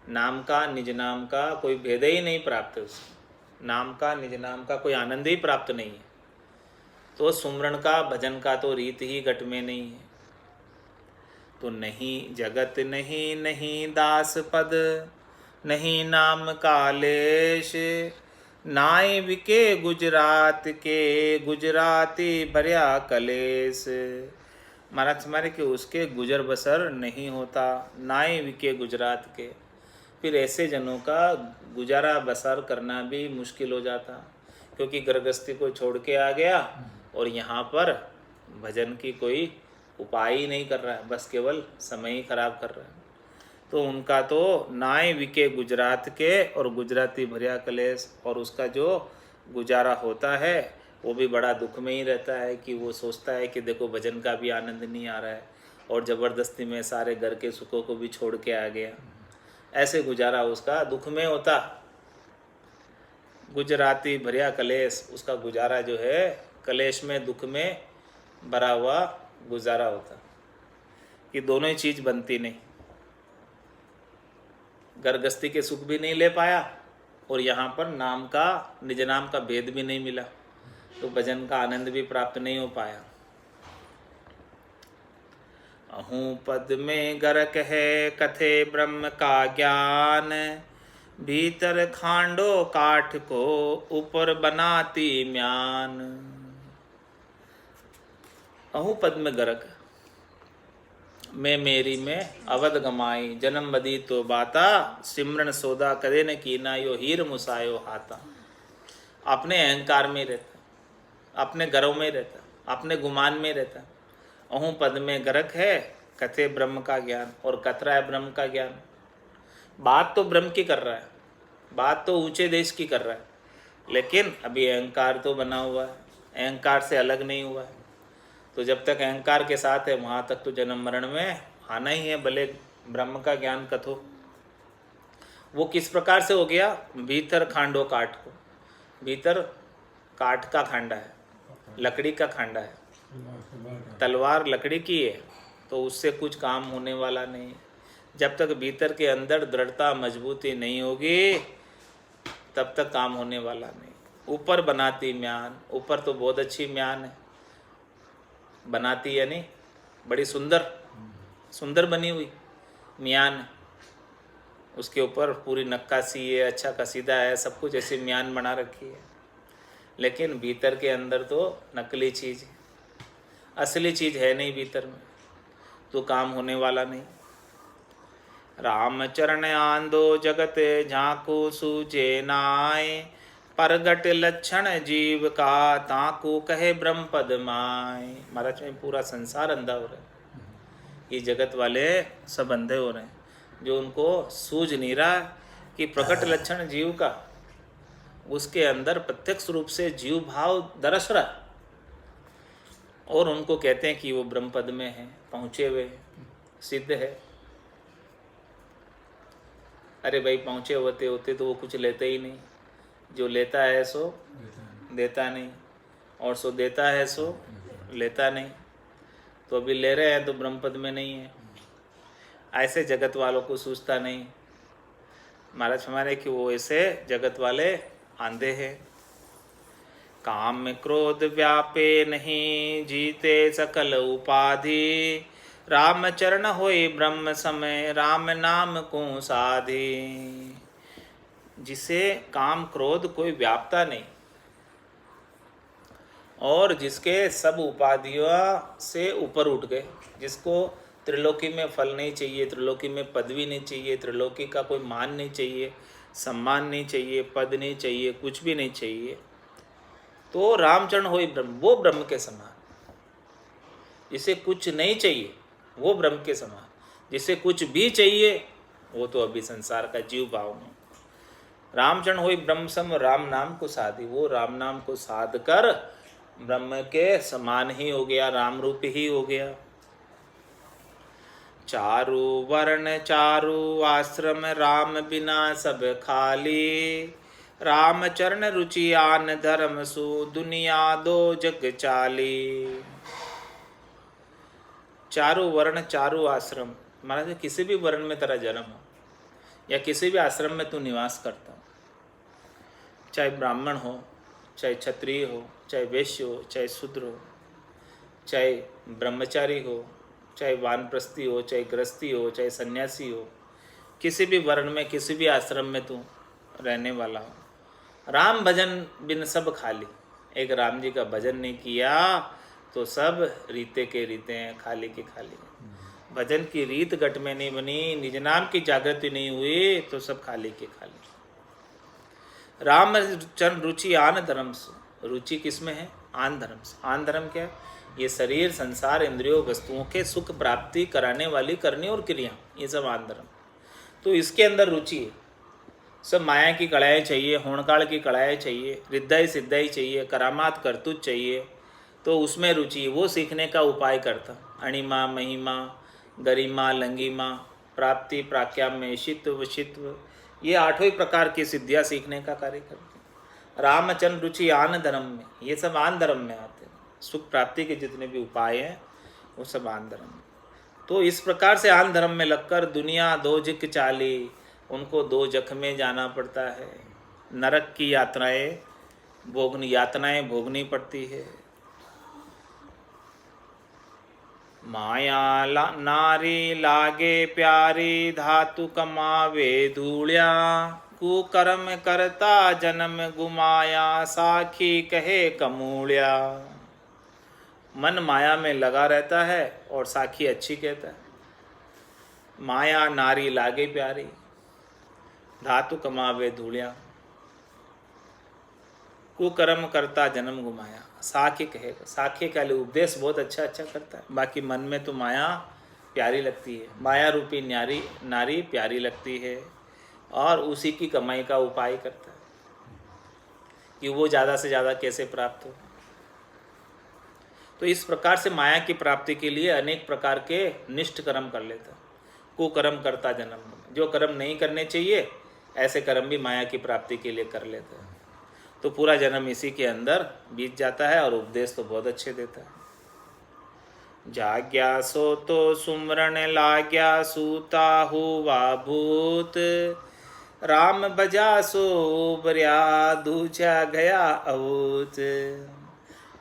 नाम का निज नाम का कोई भेद ही नहीं प्राप्त है उसको, नाम का निज नाम का कोई आनंद ही प्राप्त नहीं है। तो सुमरण का भजन का तो रीत ही घट में नहीं है। तो नहीं जगत नहीं नहीं दास पद, नहीं नाम कालेश, नाय बिके गुजरात के, गुजराती भरया कलेश। महाराज हमारे कि उसके गुजर बसर नहीं होता, नाय बिके गुजरात के, फिर ऐसे जनों का गुजारा बसर करना भी मुश्किल हो जाता, क्योंकि गृहस्थी को छोड़ के आ गया और यहाँ पर भजन की कोई उपाय ही नहीं कर रहा है, बस केवल समय ही खराब कर रहा है। तो उनका तो नाय विके गुजरात के, और गुजराती भरिया कलेश, और उसका जो गुजारा होता है वो भी बड़ा दुख में ही रहता है कि वो सोचता है कि देखो भजन का भी आनंद नहीं आ रहा है और ज़बरदस्ती में सारे घर के सुखों को भी छोड़ के आ गया। ऐसे गुजारा उसका दुख में होता। गुजराती भरिया कलेश, उसका गुजारा जो है कलेश में, दुख में भरा हुआ गुजारा होता कि दोनों ही चीज़ बनती नहीं। घर गृहस्थी के सुख भी नहीं ले पाया और यहाँ पर नाम का, निज नाम का भेद भी नहीं मिला, तो भजन का आनंद भी प्राप्त नहीं हो पाया। अहूँ पद में गरक है कथे ब्रह्म का ज्ञान, भीतर खांडो काठ को ऊपर बनाती म्यान। अहूँ पद में गरक, मैं मेरी में अवध गमाई, जन्म बदी तो बाता, सिमरन सौदा करे न कीना, यो हीर मुसायो हाथा। अपने अहंकार में रहता, अपने गर्व में रहता, अपने गुमान में रहता। अहूँ पद में गरक है कथे ब्रह्म का ज्ञान, और कतरा है ब्रह्म का ज्ञान। बात तो ब्रह्म की कर रहा है, बात तो ऊंचे देश की कर रहा है, लेकिन अभी अहंकार तो बना हुआ है, अहंकार से अलग नहीं हुआ है। तो जब तक अहंकार के साथ है वहाँ तक तो जन्म मरण में आना ही है, भले ब्रह्म का ज्ञान कथो। वो किस प्रकार से हो गया? भीतर खांडो काठ को, भीतर काठ का खांडा है, लकड़ी का खांडा है, तलवार लकड़ी की है, तो उससे कुछ काम होने वाला नहीं। जब तक भीतर के अंदर दृढ़ता मजबूती नहीं होगी तब तक काम होने वाला नहीं। ऊपर बनाती म्यान, ऊपर तो बहुत अच्छी म्यान है, बनाती यानी बड़ी सुंदर सुंदर बनी हुई म्यान, उसके ऊपर पूरी नक्काशी है, अच्छा कसीदा है, सब कुछ ऐसी म्यान बना रखी है। लेकिन भीतर के अंदर तो नकली चीज़ है, असली चीज़ है नहीं भीतर में, तो काम होने वाला नहीं। राम चरण आंदो जगत झांकू सूझे नाय, परगट लक्षण जीव का ताकू कहे ब्रह्म पद माय। महाराज में पूरा संसार अंधा हो रहा है, ये जगत वाले सब अंधे हो रहे हैं, जो उनको सूझ नहीं रहा कि प्रकट लक्षण जीव का, उसके अंदर प्रत्यक्ष रूप से जीव भाव दरस रहा, और उनको कहते हैं कि वो ब्रह्म पद में है, पहुँचे हुए सिद्ध है। अरे भाई पहुँचे होते होते तो वो कुछ लेते ही नहीं, जो लेता है सो देता नहीं, और सो देता है सो लेता नहीं। तो अभी ले रहे हैं तो ब्रह्म पद में नहीं है। ऐसे जगत वालों को सूझता नहीं। महाराज हमारे कि वो ऐसे जगत वाले आंधे हैं। काम में क्रोध व्यापे नहीं, जीते सकल उपाधि, राम चरण होए ब्रह्म समय, राम नाम को साधी। जिसे काम क्रोध कोई व्यापता नहीं, और जिसके सब उपाधियों से ऊपर उठ गए, जिसको त्रिलोकी में फल नहीं चाहिए, त्रिलोकी में पदवी नहीं चाहिए, त्रिलोकी का कोई मान नहीं चाहिए, सम्मान नहीं चाहिए, पद नहीं चाहिए, कुछ भी नहीं चाहिए, तो रामचरण होई ब्रह्म, वो ब्रह्म के समान। जिसे कुछ नहीं चाहिए वो ब्रह्म के समान, जिसे कुछ भी चाहिए वो तो अभी संसार का जीव भाव में। रामचरण होई ब्रह्म सम, राम नाम को साधी, वो राम नाम को साध कर ब्रह्म के समान ही हो गया, राम रूप ही हो गया। चारु वर्ण चारु आश्रम, राम बिना सब खाली, राम चरण रुचि आन धर्म सु, दुनिया दो जग चाली। चारों वर्ण चारों आश्रम, महाराज किसी भी वर्ण में तेरा जन्म हो या किसी भी आश्रम में तू निवास करता हो, चाहे ब्राह्मण हो, चाहे क्षत्रिय हो, चाहे वैश्य हो, चाहे शूद्र हो, चाहे ब्रह्मचारी हो, चाहे वानप्रस्थी हो, चाहे गृहस्थी हो, चाहे सन्यासी हो, किसी भी वर्ण में किसी भी आश्रम में तू रहने वाला हो, राम भजन बिन सब खाली। एक राम जी का भजन नहीं किया तो सब रीते के रीते हैं, खाली के खाली। भजन की रीत गट में नहीं बनी, निज नाम की जागृति नहीं हुई तो सब खाली के खाली। राम चरण रुचि आन धर्म से, रुचि किस में है? आन धर्म से। आन धर्म क्या है? ये शरीर, संसार, इंद्रियों, वस्तुओं के सुख प्राप्ति कराने वाली करनी और क्रिया, ये सब आन धर्म। तो इसके अंदर रुचि है। सब माया की कड़ाई चाहिए, होणकाल की कड़ाई चाहिए, रिद्धाई सिद्धाई चाहिए, करामात करतूत चाहिए, तो उसमें रुचि, वो सीखने का उपाय करता। अणिमा, महिमा, गरिमा, लंगिमा, प्राप्ति, प्राक्याम्य, शित्व, शित्व, ये 8 प्रकार की सिद्धियाँ सीखने का कार्य करते। रामचंद्र रुचि आन धर्म में, ये सब आन धर्म में आते हैं। सुख प्राप्ति के जितने भी उपाय हैं वो सब आन धर्म में। तो इस प्रकार से आन धर्म में लगकर दुनिया दो जिक चाली, उनको 2 जख में जाना पड़ता है। नरक की यातनाएं भोगनी पड़ती है। माया नारी लागे प्यारी, धातु कमावे धूलिया, कुकर्म करता जन्म गुमाया, साखी कहे कमूलिया। मन माया में लगा रहता है और साखी अच्छी कहता है। माया नारी लागे प्यारी, धातु कमावे धूलिया, कुकर्म करता जन्म गुमाया, साखी कहेगा। साखी का लिए उपदेश बहुत अच्छा करता है, बाकी मन में तो माया प्यारी लगती है। माया रूपी नारी प्यारी लगती है और उसी की कमाई का उपाय करता है कि वो ज़्यादा से ज़्यादा कैसे प्राप्त हो। तो इस प्रकार से माया की प्राप्ति के लिए अनेक प्रकार के निष्ठ कर्म कर लेता है। कुकर्म करता जन्म, जो कर्म नहीं करने चाहिए ऐसे कर्म भी माया की प्राप्ति के लिए कर लेता है। तो पूरा जन्म इसी के अंदर बीत जाता है और उपदेश तो बहुत अच्छे देता है। जाग्या सो तो सुमरण लाग्या, सूता हुआ भूत, राम बजा सो उबर्या, दूजा गया अवूत।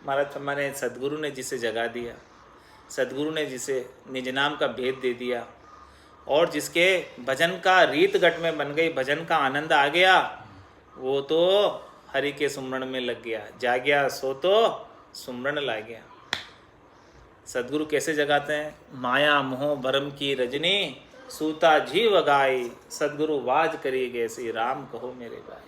हमारे सदगुरु ने जिसे जगा दिया, सदगुरु ने जिसे निज नाम का भेद दे दिया और जिसके भजन का रीत गट में बन गई, भजन का आनंद आ गया, वो तो हरि के सुमरण में लग गया। जाग्या सो तो सुमरण ला गया। सदगुरु कैसे जगाते हैं? माया मोह भरम की रजनी, सूता जीव गाई, सदगुरु वाज करी गैसी, राम कहो मेरे भाई।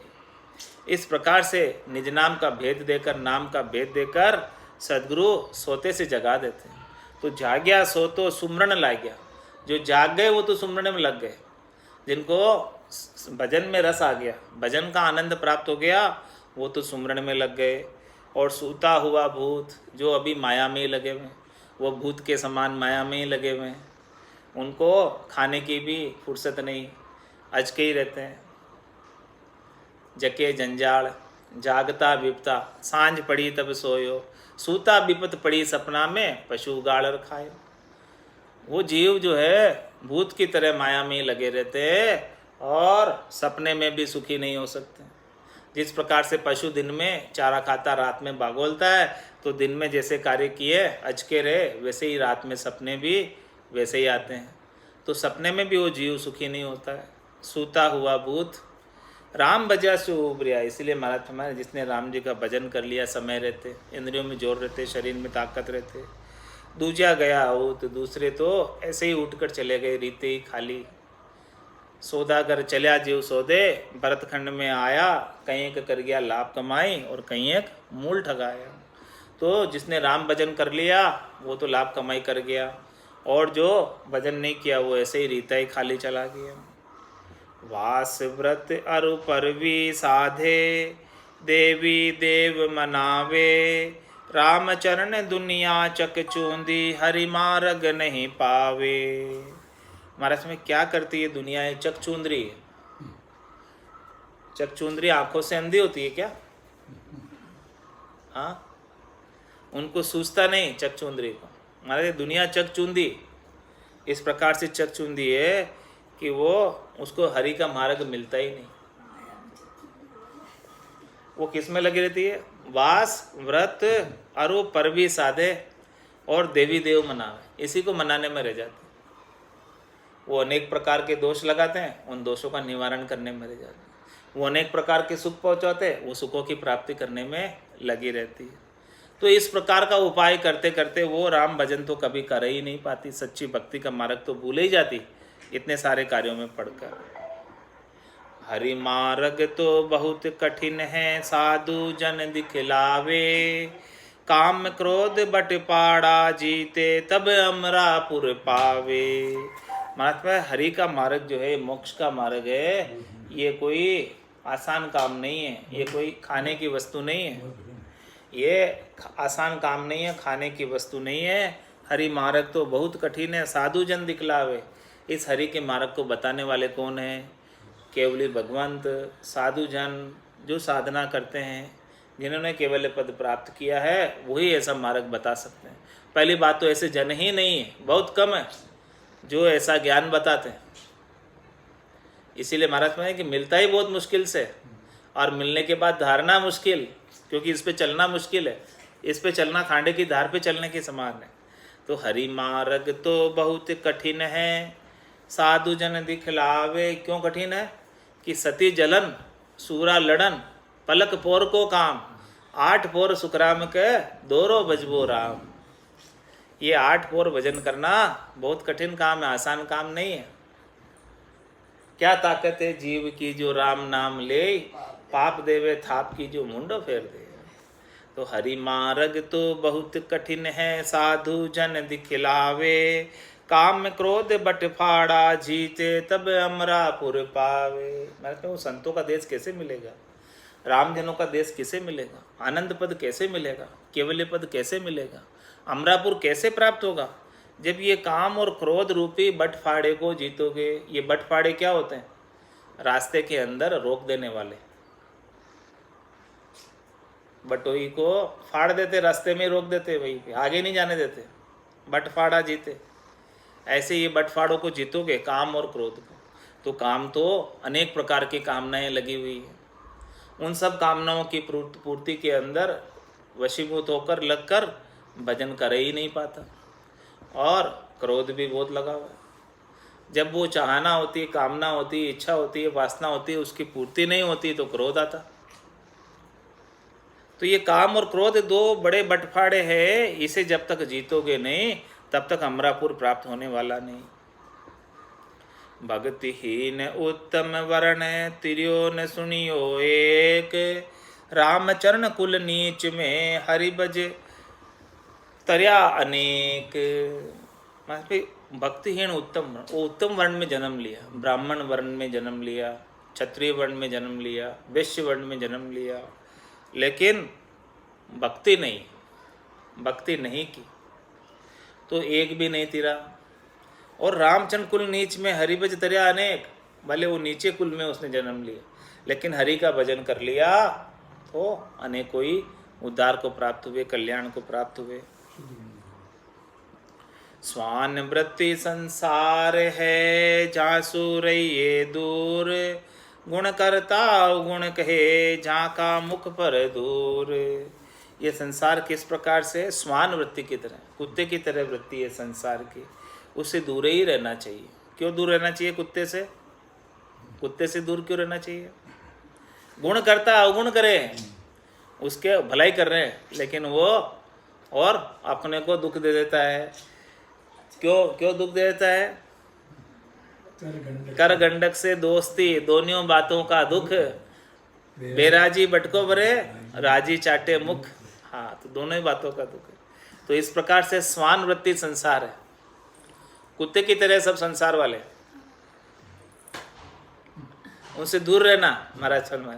इस प्रकार से निज नाम का भेद देकर, नाम का भेद देकर सदगुरु सोते से जगा देते हैं। तो जाग्या सो तो सुमरण ला गया, जो जाग गए वो तो सुमरण में लग गए। जिनको भजन में रस आ गया, भजन का आनंद प्राप्त हो गया, वो तो सुमरण में लग गए। और सूता हुआ भूत, जो अभी माया में ही लगे हुए, वो भूत के समान माया में ही लगे हुए हैं, उनको खाने की भी फुर्सत नहीं, अचके ही रहते हैं। जके जंजाल, जागता विपता, सांझ पड़ी तब सोयो, सूता विपत पड़ी सपना में, पशु गाड़र खाए। वो जीव जो है भूत की तरह माया में लगे रहते हैं और सपने में भी सुखी नहीं हो सकते। जिस प्रकार से पशु दिन में चारा खाता, रात में बागोलता है, तो दिन में जैसे कार्य किए अचके रहे, वैसे ही रात में सपने भी वैसे ही आते हैं। तो सपने में भी वो जीव सुखी नहीं होता है। सूता हुआ भूत, राम बजा से उबरिया। इसलिए महाराज हमारे जिसने राम जी का भजन कर लिया, समय रहते, इंद्रियों में जोर रहते, शरीर में ताकत रहते, दूजा गया हो, तो दूसरे तो ऐसे ही उठकर चले गए, रीते ही खाली। सौदागर चल्या जीव सौदे, भरतखंड में आया, कहीं एक कर गया लाभ कमाई और कहीं एक मूल ठगाया। तो जिसने राम भजन कर लिया वो तो लाभ कमाई कर गया, और जो भजन नहीं किया वो ऐसे ही रीता ही खाली चला गया। वास व्रत अरु परवी साधे, देवी देव मनावे, रामचरण दुनिया चक चूंदी, हरि मार्ग नहीं पावे। महाराज में क्या करती है दुनिया? है चकचूंदरी है। चकचूंदरी आंखों से अंधी होती है क्या? हाँ, उनको सूझता नहीं चकचूंदरी को। महाराज दुनिया चकचूंदी इस प्रकार से चकचूंदी है कि वो उसको हरि का मार्ग मिलता ही नहीं। वो किस में लगी रहती है? वास व्रत अरु परवी साधे और देवी देव मनावे, इसी को मनाने में रह जाते हैं। वो अनेक प्रकार के दोष लगाते हैं, उन दोषों का निवारण करने में रह जाते हैं। वो अनेक प्रकार के सुख पहुंचाते हैं, वो सुखों की प्राप्ति करने में लगी रहती है। तो इस प्रकार का उपाय करते करते वो राम भजन तो कभी कर ही नहीं पाती, सच्ची भक्ति का मार्ग तो भूल ही जाती इतने सारे कार्यों में पढ़कर। हरि मार्ग तो बहुत कठिन है, साधु जन दिखलावे, काम क्रोध बट पाड़ा जीते तब अमरापुर पावे। महात्मा हरि का मार्ग जो है, मोक्ष का मार्ग है, ये कोई आसान काम नहीं है, ये कोई खाने की वस्तु नहीं है, ये आसान काम नहीं है, खाने की वस्तु नहीं है। हरि मार्ग तो बहुत कठिन है, साधु जन दिखलावे। इस हरि के मार्ग को बताने वाले कौन है? केवली भगवंत। साधु जन जो साधना करते हैं, जिन्होंने केवल पद प्राप्त किया है, वही ऐसा मार्ग बता सकते हैं। पहली बात तो ऐसे जन ही नहीं है, बहुत कम है जो ऐसा ज्ञान बताते हैं। इसीलिए महाराज में कि मिलता ही बहुत मुश्किल से, और मिलने के बाद धारना मुश्किल, क्योंकि इस पे चलना मुश्किल है। इस पे चलना खांडे की धार पे चलने के समान है। तो हरि मार्ग तो बहुत कठिन है, साधु जन दिखलावे। क्यों कठिन है? कि सती जलन सूरा लड़न पलक पोर को काम, 8 पोर सुखराम के दोरो बजबो राम। ये 8 पोर भजन करना बहुत कठिन काम है, आसान काम नहीं है। क्या ताकत है जीव की जो राम नाम ले, पाप देवे थाप की जो मुंडो फेर दे। तो हरि मार्ग तो बहुत कठिन है, साधु जन दिखलावे। काम क्रोध बट फाड़ा जीते तब अमरापुर पावे। मैं कहता हूँ संतों का देश कैसे मिलेगा, रामजनों का देश कैसे मिलेगा, आनंद पद कैसे मिलेगा, केवल्य पद कैसे मिलेगा, अमरापुर कैसे प्राप्त होगा, जब ये काम और क्रोध रूपी बटफाड़े को जीतोगे। ये बटफाड़े क्या होते हैं? रास्ते के अंदर रोक देने वाले, बटोई को फाड़ देते, रास्ते में रोक देते, वहीं पे आगे नहीं जाने देते, बटफाड़ा जीते। ऐसे ये बटफाड़ों को जीतोगे, काम और क्रोध को। तो काम तो अनेक प्रकार की कामनाएं लगी हुई है, उन सब कामनाओं की पूर्ति के अंदर वशीभूत होकर लगकर भजन कर ही नहीं पाता, और क्रोध भी बहुत लगा हुआ है। जब वो चाहना होती है, कामना होती है, इच्छा होती है, वासना होती है, उसकी पूर्ति नहीं होती तो क्रोध आता। तो ये काम और क्रोध 2 बड़े बटफाड़े हैं, इसे जब तक जीतोगे नहीं तब तक अमरापुर प्राप्त होने वाला नहीं। भक्तिहीन उत्तम वर्ण तिरियो न सुनियो एक, रामचरण कुल नीच में हरि भज तरया अनेक। भक्तिहीन उत्तम, वो उत्तम वर्ण में जन्म लिया, ब्राह्मण वर्ण में जन्म लिया, क्षत्रिय वर्ण में जन्म लिया, वैश्य वर्ण में जन्म लिया, लेकिन भक्ति नहीं की तो एक भी नहीं तिरा। और रामचंद्र कुल नीच में हरिभज तरया अनेक, भले वो नीचे कुल में उसने जन्म लिया, लेकिन हरि का भजन कर लिया तो अनेकों ही उद्धार को प्राप्त हुए, कल्याण को प्राप्त हुए। स्वान वृत्ति संसार है जासु रहिए दूर, गुण करता गुण कहे झाका मुख पर दूर। ये संसार किस प्रकार से? स्वान वृत्ति की तरह, कुत्ते की तरह वृत्ति है संसार की, उससे दूर ही रहना चाहिए। क्यों दूर रहना चाहिए कुत्ते से? कुत्ते से दूर क्यों रहना चाहिए? गुण करता अवगुण करे, उसके भलाई कर रहे हैं, लेकिन वो और अपने को दुख दे देता है। क्यों दुख दे देता है? कर गंडक से दोस्ती, दोनों बातों का दुख। बेराजी बटको भरे, राजी चाटे मुख। हाँ, तो दोनों ही बातों का दुख है। तो इस प्रकार से स्वान वृत्ति संसार है, कुत्ते की तरह सब संसार वाले, उनसे दूर रहना। महाराज फरमाए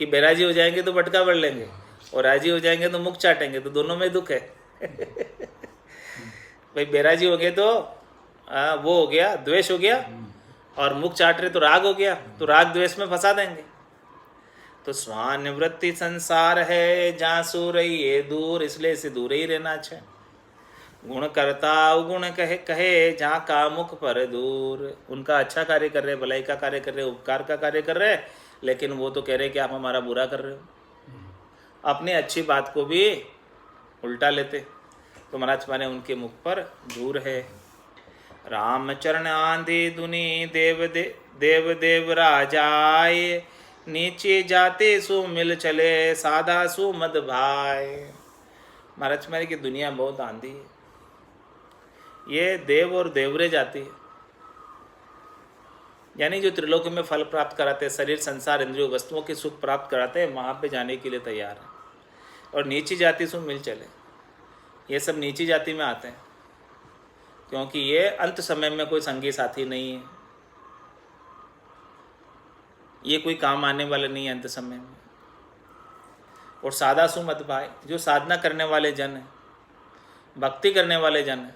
कि बेराजी हो जाएंगे तो बटका भर लेंगे, और राजी हो जाएंगे तो मुख चाटेंगे, तो दोनों में दुख है। भाई बेराजी हो गए तो वो हो गया, द्वेष हो गया, और मुख चाट रहे तो राग हो गया, तो राग द्वेष में फंसा देंगे। तो स्वान वृत्ति संसार है जासु रहिए दूर, इसलिए इसे दूर ही रहना अच्छा। गुण करता अवगुण कहे जहाँ का मुख पर दूर। उनका अच्छा कार्य कर रहे, भलाई का कार्य कर रहे, उपकार का कार्य कर रहे, लेकिन वो तो कह रहे कि आप हमारा बुरा कर रहे हो, अपनी अच्छी बात को भी उल्टा लेते। तो महाराज माने उनके मुख पर दूर है। रामचरण आंधी दुनी देव देव राजाए, नीचे जाते सो मिल चले साधा सो मद भाई। महाराज माने की दुनिया बहुत आंधी है, ये देव और देवरे जाती है, यानी जो त्रिलोक में फल प्राप्त कराते हैं, शरीर संसार इंद्रियों वस्तुओं के सुख प्राप्त कराते हैं, वहाँ पे जाने के लिए तैयार है। और नीची जाति सो मिल चले, ये सब नीची जाति में आते हैं, क्योंकि ये अंत समय में कोई संगी साथी नहीं है, ये कोई काम आने वाले नहीं है अंत समय में। और सादा सुमत भाई, जो साधना करने वाले जन हैं, भक्ति करने वाले जन हैं,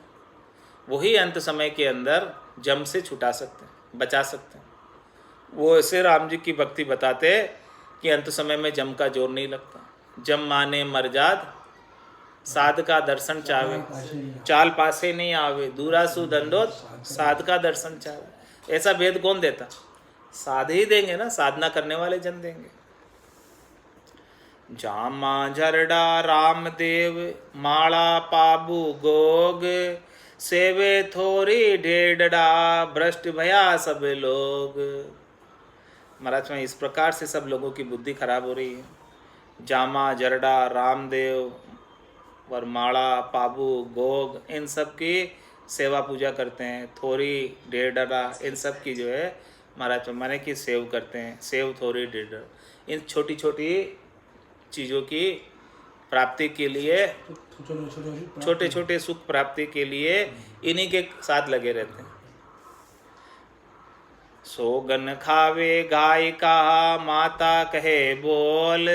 वही अंत समय के अंदर जम से छुटा सकते हैं, बचा सकते हैं। वो ऐसे राम जी की भक्ति बताते कि अंत समय में जम का जोर नहीं लगता। जम माने मर जात, साध का दर्शन चावे, चाल पासे नहीं आवे, दूरा सु दंडोत, साध का दर्शन चावे। ऐसा भेद कौन देता? साध ही देंगे ना, साधना करने वाले जन देंगे। जामा झरडा रामदेव, माला पाबू गोग, सेवे थोड़ी ढेडड़ा, भ्रष्ट भया सब लोग। महाराज में इस प्रकार से सब लोगों की बुद्धि खराब हो रही है। जामा जरडा रामदेव और माला पाबू गोग, इन सब की सेवा पूजा करते हैं। थोड़ी ढेडड़ा, इन सब की जो है महाराज माने की सेव करते हैं। सेव थोड़ी ढेडड़ा, इन छोटी छोटी चीज़ों की प्राप्ति के लिए, छोटे छोटे सुख प्राप्ति के लिए इन्हीं के साथ लगे रहते हैं। सोगन खावे गाय का, माता कहे बोल,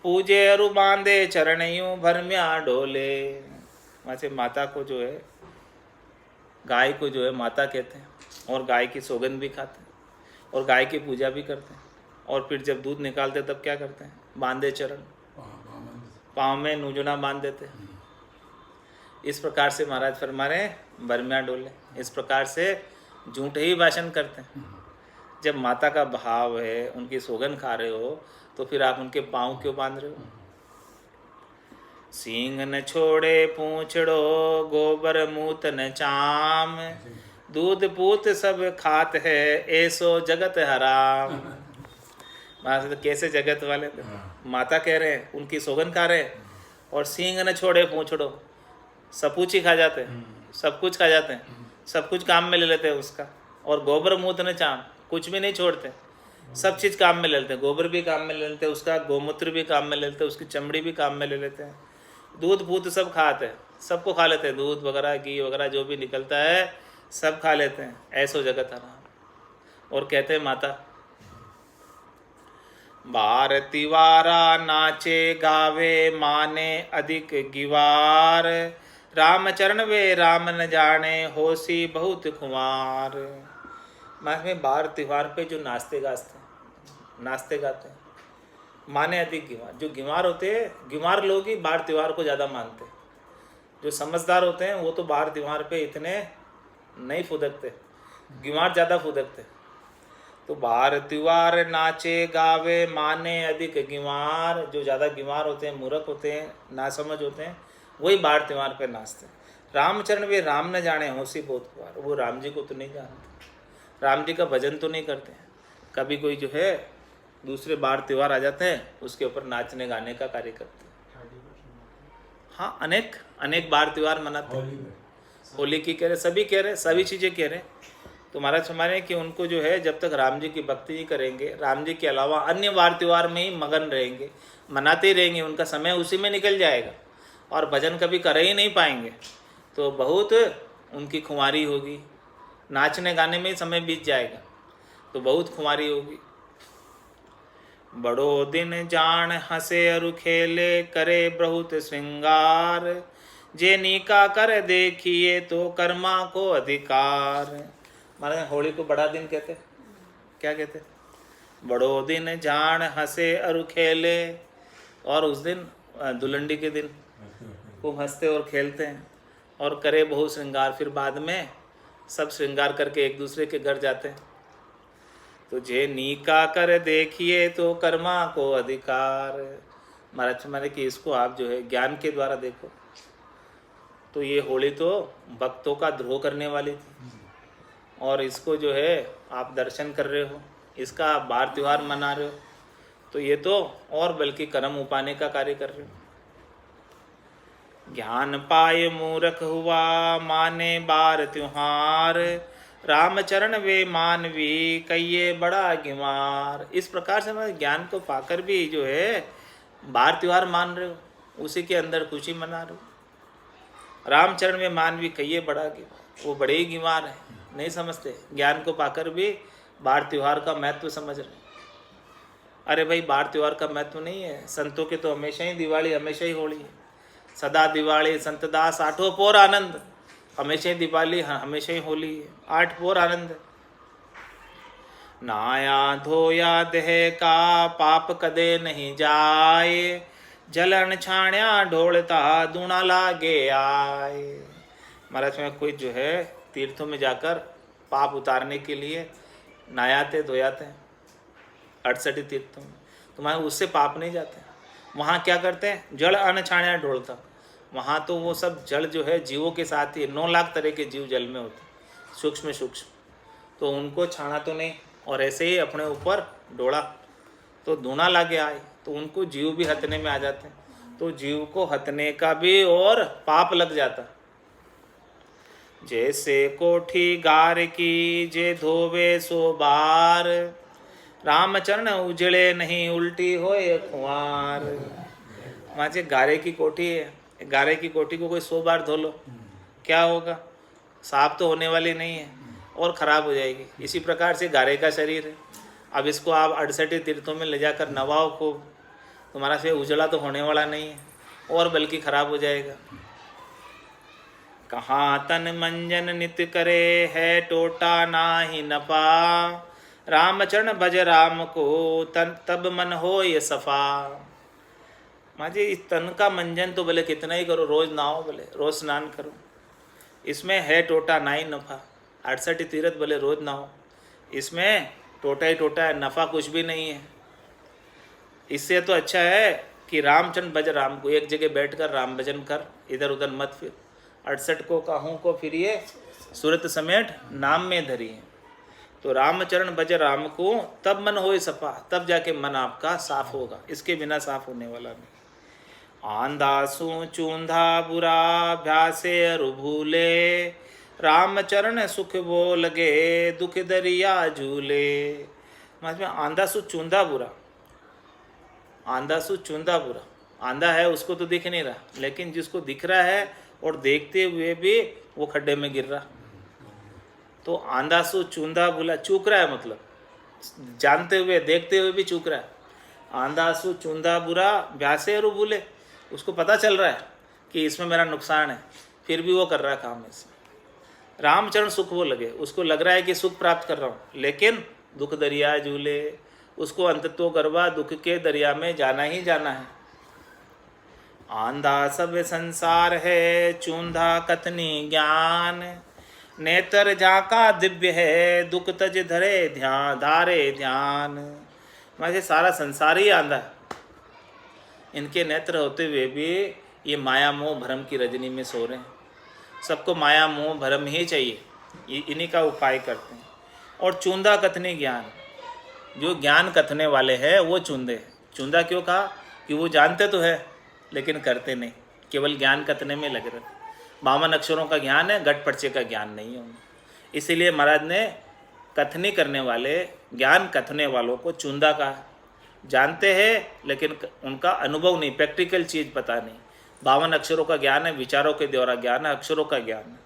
पूजे अरु बांधे चरणियों भरम्या डोले। वैसे माता को जो है, गाय को जो है माता कहते हैं, और गाय की सौगंध भी खाते हैं, और गाय की पूजा भी करते हैं। और फिर जब दूध निकालते तब क्या करते हैं? बांधे चरण, पाँव में नूजना बांध देते हैं। इस प्रकार से महाराज फरमा रहे हैं भरम्या डोले। इस प्रकार से झूठ ही भाषण करते हैं। जब माता का भाव है, उनकी सौगंध खा रहे हो, तो फिर आप उनके पाँव क्यों बांध रहे हो? सींग न छोड़े पूछड़ो, गोबर मूत न चाम, दूध पूत सब खात है, ऐसो जगत हराम। महाराज तो कैसे जगत वाले थे? माता कह रहे हैं, उनकी सौगंध खा रहे हैं, और सींग न छोड़े पूछड़ो, सपूच ही खा जाते हैं, सब कुछ खा जाते हैं, सब कुछ काम में ले लेते हैं उसका। और गोबर मूत न चाम, कुछ भी नहीं छोड़ते, सब चीज़ काम में ले लेते हैं। गोबर भी काम में ले लेते हैं उसका, गोमूत्र भी काम में ले लेते हैं उसकी, चमड़ी भी काम में ले लेते हैं। दूध पूत सब खाते हैं, सबको खा लेते हैं, दूध वगैरह घी वगैरह जो भी निकलता है सब खा लेते हैं। ऐसो जगत हराम। और कहते हैं माता, भारती वारा नाचे गावे, माने अधिक गिवार, रामचरण वे राम न जाने, होसी बहुत खुमार। में बार त्योहार पे जो नाचते गाते हैं, माने अधिक गिवार। जो गिवार होते हैं, गिवार लोग ही बार त्योहार को ज़्यादा मानते हैं। जो समझदार होते हैं वो तो बार त्योहार पे इतने नहीं फुदकते, गिवार ज़्यादा फुदकते। तो बार त्योहार नाचे गावे, माने अधिक गिवार। जो ज़्यादा गिवार होते हैं, मूर्ख होते हैं, नासमझ होते हैं, वही बार त्योहार पे नाचते हैं। रामचरण वे राम न जाने, होसी बहुत खुमार। वो राम जी को तो नहीं जानते, राम जी का भजन तो नहीं करते हैं। कभी कोई जो है दूसरे बार त्योहार आ जाते हैं, उसके ऊपर नाचने गाने का कार्य करते हैं। हाँ, अनेक बार त्योहार मनाते हैं। होली की कह रहे, सभी कह रहे, सभी चीज़ें कह रहे। तो महाराज हमारे कि उनको जो है जब तक राम जी की भक्ति ही करेंगे, राम जी के अलावा अन्य बार त्योहार में ही मगन रहेंगे, मनाते ही रहेंगे, उनका समय उसी में निकल जाएगा और भजन कभी कर ही नहीं पाएंगे, तो बहुत उनकी खुमारी होगी। नाचने गाने में ही समय बीत जाएगा, तो बहुत खुमारी होगी। बड़ो दिन जान हंसे अरु खेले, करे बहुत श्रृंगार, जे नीका कर देखिए तो कर्मा को अधिकार। माने होली को बड़ा दिन कहते, क्या कहते? बड़ो दिन जान हंसे अरु खेले। और उस दिन दुलंडी के दिन खूब हंसते और खेलते हैं, और करे बहुत श्रृंगार। फिर बाद में सब श्रृंगार करके एक दूसरे के घर जाते हैं। तो जे नीका कर देखिए तो कर्मा को अधिकार। महाराज माने कि इसको आप जो है ज्ञान के द्वारा देखो। तो ये होली तो भक्तों का द्रोह करने वाली थी, और इसको जो है आप दर्शन कर रहे हो, इसका आप बार त्योहार मना रहे हो, तो ये तो और बल्कि कर्म उपाने का कार्य कर रहे हो। ज्ञान पाए मूर्ख हुआ, माने बार त्योहार, रामचरण वे मानवी, कहिए बड़ा गिमार। इस प्रकार से मैं ज्ञान को पाकर भी जो है बार त्योहार मान रहे हो, उसी के अंदर खुशी मना रहे हो। रामचरण में मानवी कहिए बड़ा वो बड़े ही गीवार है, नहीं समझते, ज्ञान को पाकर भी बार त्योहार का महत्व समझ रहे। अरे भाई बार त्योहार का महत्व नहीं है, संतों के तो हमेशा ही दिवाली, हमेशा ही होली है, सदा दिवाली संतदास आठों पोर आनंद, हमेशा ही दिवाली हमेशा ही होली है, 8 पोर आनंद। नाया धोया देह का पाप कदे नहीं जाए, जलन छाण्या ढोलता दूना लागे आए। महाराज में कोई जो है तीर्थों में जाकर पाप उतारने के लिए नहाते धोयाते हैं, 68 तीर्थों में, तुम्हारे उससे पाप नहीं जाते। वहाँ क्या करते हैं, जल अन्न छाण्या ढोलता, वहाँ तो वो सब जल जो है जीवों के साथ ही 9 लाख तरह के जीव जल में होते, सूक्ष्म सूक्ष्म, तो उनको छाना तो नहीं, और ऐसे ही अपने ऊपर डोला तो धूना लागे आए, तो उनको जीव भी हथने में आ जाते हैं, तो जीव को हथने का भी और पाप लग जाता। जैसे कोठी गार की जे धोवे सो बार, रामचरण उजड़े नहीं उल्टी होए कुंवार। वहाँ से गारे की कोठी है, गारे की कोठी को कोई 100 बार धो लो, क्या होगा, साफ तो होने वाली नहीं है और ख़राब हो जाएगी। इसी प्रकार से गारे का शरीर है, अब इसको आप 68 तीर्थों में ले जाकर नवाओ को, तुम्हारा से उजला तो होने वाला नहीं है और बल्कि खराब हो जाएगा। कहाँ तन मंजन नित्य करे है टोटा ना ही नफा, रामचरण भज राम को तन तब मन हो ये सफा। माँ जी इस तन का मंजन तो भले कितना ही करो, रोज नहाओ, भले रोज स्नान करो, इसमें है टोटा ना ही नफा। 68 तीर्थ भले रोज नहाओ, इसमें टोटा ही टोटा है, नफ़ा कुछ भी नहीं है। इससे तो अच्छा है कि रामचंद्र भज राम को, एक जगह बैठकर राम भजन कर, इधर उधर मत फिर। 68 को काहू को फिरिए, सूरत समेट नाम में धरिए। तो रामचरण भज राम को तब मन होए सफा, तब जाके मन आपका साफ होगा, इसके बिना साफ होने वाला नहीं। आंधासु चूंधा बुरा भ्यासे अरु भूले, रामचरण सुख बो लगे दुख दरिया झूले। मतलब आंधासु चूंधा बुरा, आंधासु चूंधा बुरा, आंधा है उसको तो दिख नहीं रहा, लेकिन जिसको दिख रहा है और देखते हुए भी वो खड्डे में गिर रहा, तो आंधासु चूंधा बुला, चूक रहा है, मतलब जानते हुए देखते हुए भी चूक रहा है। आंधासु चूंधा बुरा भ्यासे अरु भूले, उसको पता चल रहा है कि इसमें मेरा नुकसान है, फिर भी वो कर रहा है काम ऐसे। रामचरण सुख वो लगे, उसको लग रहा है कि सुख प्राप्त कर रहा हूँ, लेकिन दुख दरिया झूले, उसको अंततो गरबा दुख के दरिया में जाना ही जाना है। आंधा सब संसार है चूंधा कथनी ज्ञान, नेत्र जाका दिव्य है दुख तज धरे ध्यान धारे ध्यान। मुझे सारा संसार ही आंधा है, इनके नेत्र होते हुए भी ये माया मोह भ्रम की रजनी में सो रहे हैं। सबको माया मोह भ्रम ही चाहिए, इन्हीं का उपाय करते हैं। और चूंधा कथने ज्ञान, जो ज्ञान कथने वाले हैं वो चूंधे हैं। चूंधा क्यों कहा, कि वो जानते तो है लेकिन करते नहीं, केवल ज्ञान कथने में लगे रहते। 52 अक्षरों का ज्ञान है, गट पर्चे का ज्ञान नहीं है उन्हें। इसीलिए महाराज ने कथनी करने वाले, ज्ञान कथने वालों को चूंधा कहा। जानते हैं लेकिन उनका अनुभव नहीं, प्रैक्टिकल चीज़ पता नहीं। 52 अक्षरों का ज्ञान है, विचारों के द्वारा ज्ञान है, अक्षरों का ज्ञान है।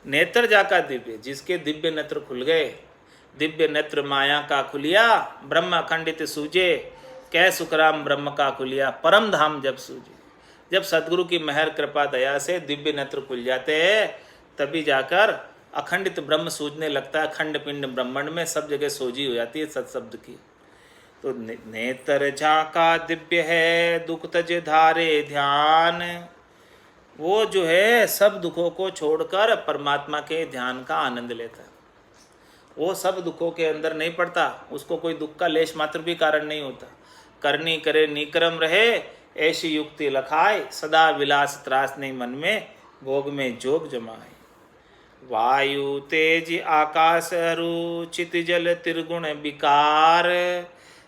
नेत्र जाका दिव्य, जिसके दिव्य नेत्र खुल गए, दिव्य नेत्र माया का खुलिया, ब्रह्म अखंडित सूझे, कै सुखराम ब्रह्म का खुलिया, परम धाम जब सूझे। जब सदगुरु की मेहर कृपा दया से दिव्य नेत्र खुल जाते हैं, तभी जाकर अखंडित ब्रह्म सूझने लगता है। अखंड पिंड ब्रह्मांड में सब जगह सोझी हो जाती है सत्शब्द की। तो नेत्र झाका दिव्य है दुख तज धारे ध्यान, वो जो है सब दुखों को छोड़कर परमात्मा के ध्यान का आनंद लेता है। वो सब दुखों के अंदर नहीं पड़ता, उसको कोई दुख का लेश मात्र भी कारण नहीं होता। करनी करे निक्रम रहे ऐसी युक्ति लखाए, सदा विलास त्रास नहीं मन में, भोग में जोग जमाए। वायु तेज आकाश अरु चित जल त्रिगुण विकार,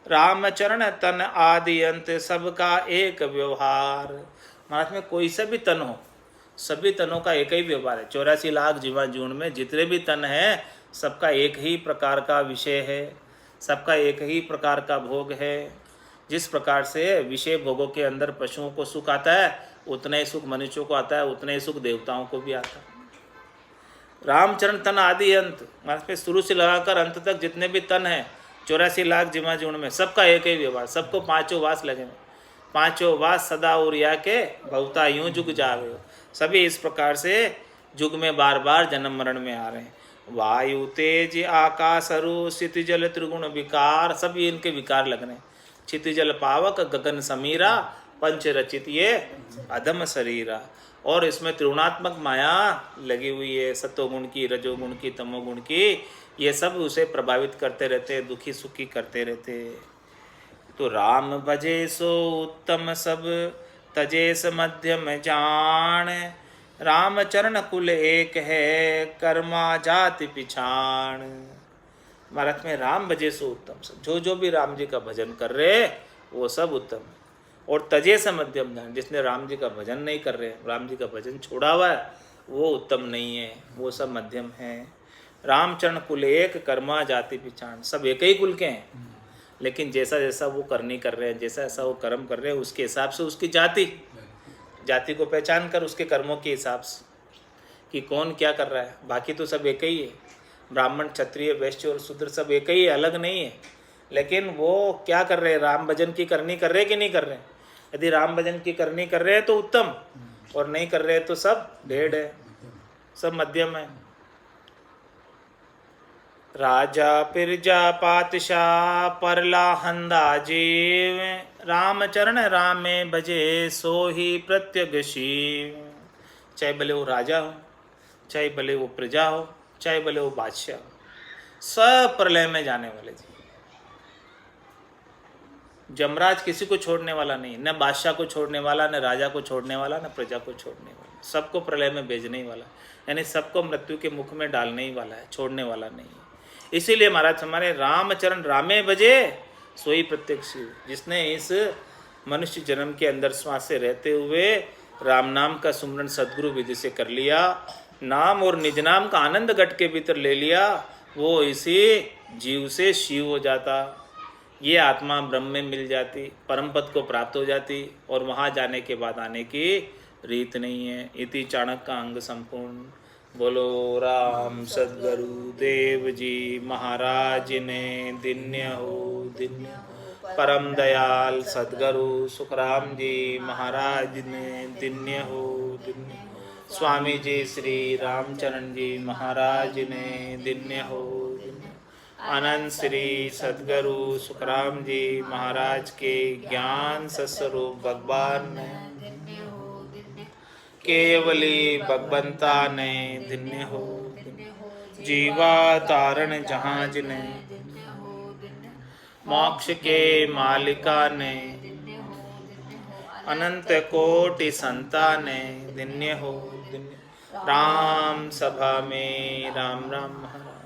रामचरण तन आदि अंत सबका एक व्यवहार। महाराज में कोई सा भी तन हो, सभी तनों का एक ही व्यवहार है। 84 लाख जीवा जून में जितने भी तन हैं, सबका एक ही प्रकार का विषय है, सबका एक ही प्रकार का भोग है। जिस प्रकार से विषय भोगों के अंदर पशुओं को सुख आता है, उतना ही सुख मनुष्यों को आता है, उतना ही सुख देवताओं को भी आता है। रामचरण तन आदि अंत, मतलब पे शुरू से लगाकर अंत तक जितने भी तन हैं 84 लाख जिमा जुण में, सबका एक ही व्यवहार, सबको पांचों वास लगे हैं। पांचों वास सदा उरिया के भवता यूं जुग जावे हो। सभी इस प्रकार से जुग में बार बार जन्म मरण में आ रहे हैं। वायु तेज आकाश अरु क्षिति जल त्रिगुण विकार, सभी इनके विकार लग रहे हैं। क्षिति जल पावक गगन समीरा, पंच रचित ये अधम शरीरा। और इसमें त्रिगुणात्मक माया लगी हुई है, सत्वगुण की, रजोगुण की, तमोगुण की। ये सब उसे प्रभावित करते रहते, दुखी सुखी करते रहते। तो राम भजे सो उत्तम सब, तजे स मध्यम जान। राम चरण कुल एक है, कर्मा जाति पिछाण। भारत में राम भजे सो उत्तम सब, जो भी राम जी का भजन कर रहे वो सब उत्तम। और तजे से मध्यम जान, जिसने राम जी का भजन नहीं कर रहे, राम जी का भजन छोड़ा हुआ है, वो उत्तम नहीं है, वो सब मध्यम है। रामचरण कुल एक, कर्मा जाति पिछाण। सब एक ही कुल के हैं, लेकिन जैसा जैसा वो करनी कर रहे हैं, जैसा जैसा वो कर्म कर रहे हैं, उसके हिसाब से उसकी जाति को पहचान कर उसके कर्मों के हिसाब से कि कौन क्या कर रहा है। बाकी तो सब एक ही है, ब्राह्मण क्षत्रिय वैश्य और शूद्र सब एक ही है, अलग नहीं है। लेकिन वो क्या कर रहे हैं, राम भजन की करनी कर रहे कि नहीं कर रहे। यदि राम भजन की करनी कर रहे हैं तो उत्तम, और नहीं कर रहे तो सब ढेड़ है, सब मध्यम है। राजा पिरजा पातशाह परला हंदा जीव, रामचरण रामे भजे सो ही प्रत्यग शिव। चाहे भले वो राजा हो, चाहे भले वो प्रजा हो, चाहे भले वो बादशाह हो, सब प्रलय में जाने वाले जी। जमराज किसी को छोड़ने वाला नहीं, न बादशाह को छोड़ने वाला, न राजा को छोड़ने वाला, न प्रजा को छोड़ने वाला, सबको प्रलय में भेजने ही वाला, यानी सबको मृत्यु के मुख में डालने ही वाला है, छोड़ने वाला नहीं है। इसीलिए महाराज हमारे रामचरण रामे भजे सोई प्रत्यक्ष शिव। जिसने इस मनुष्य जन्म के अंदर श्वास से रहते हुए राम नाम का सुमरन सद्गुरु विधि से कर लिया, नाम और निज नाम का आनंद घट के भीतर ले लिया, वो इसी जीव से शिव हो जाता। ये आत्मा ब्रह्म में मिल जाती, परम पद को प्राप्त हो जाती, और वहाँ जाने के बाद आने की रीत नहीं है। इति चाणक्य का अंग संपूर्ण। बोलो राम सद्गुरु देव जी महाराज ने दिन्य हो दिन्य। परम दयाल सद्गुरु सुखराम जी महाराज ने दिन्य हो दिन्य। स्वामी जी श्री रामचरण जी महाराज ने दिन्य हो दिन्य। अनंत श्री सद्गुरु सुखराम जी महाराज के ज्ञान स्वरूप भगवान ने केवली भगवंता ने धन्य हो। जीवा तारण जहाज ने, मोक्ष के मालिका ने, अनंत कोटि संता ने धन्य हो धन्य। राम सभा में राम राम महाराज।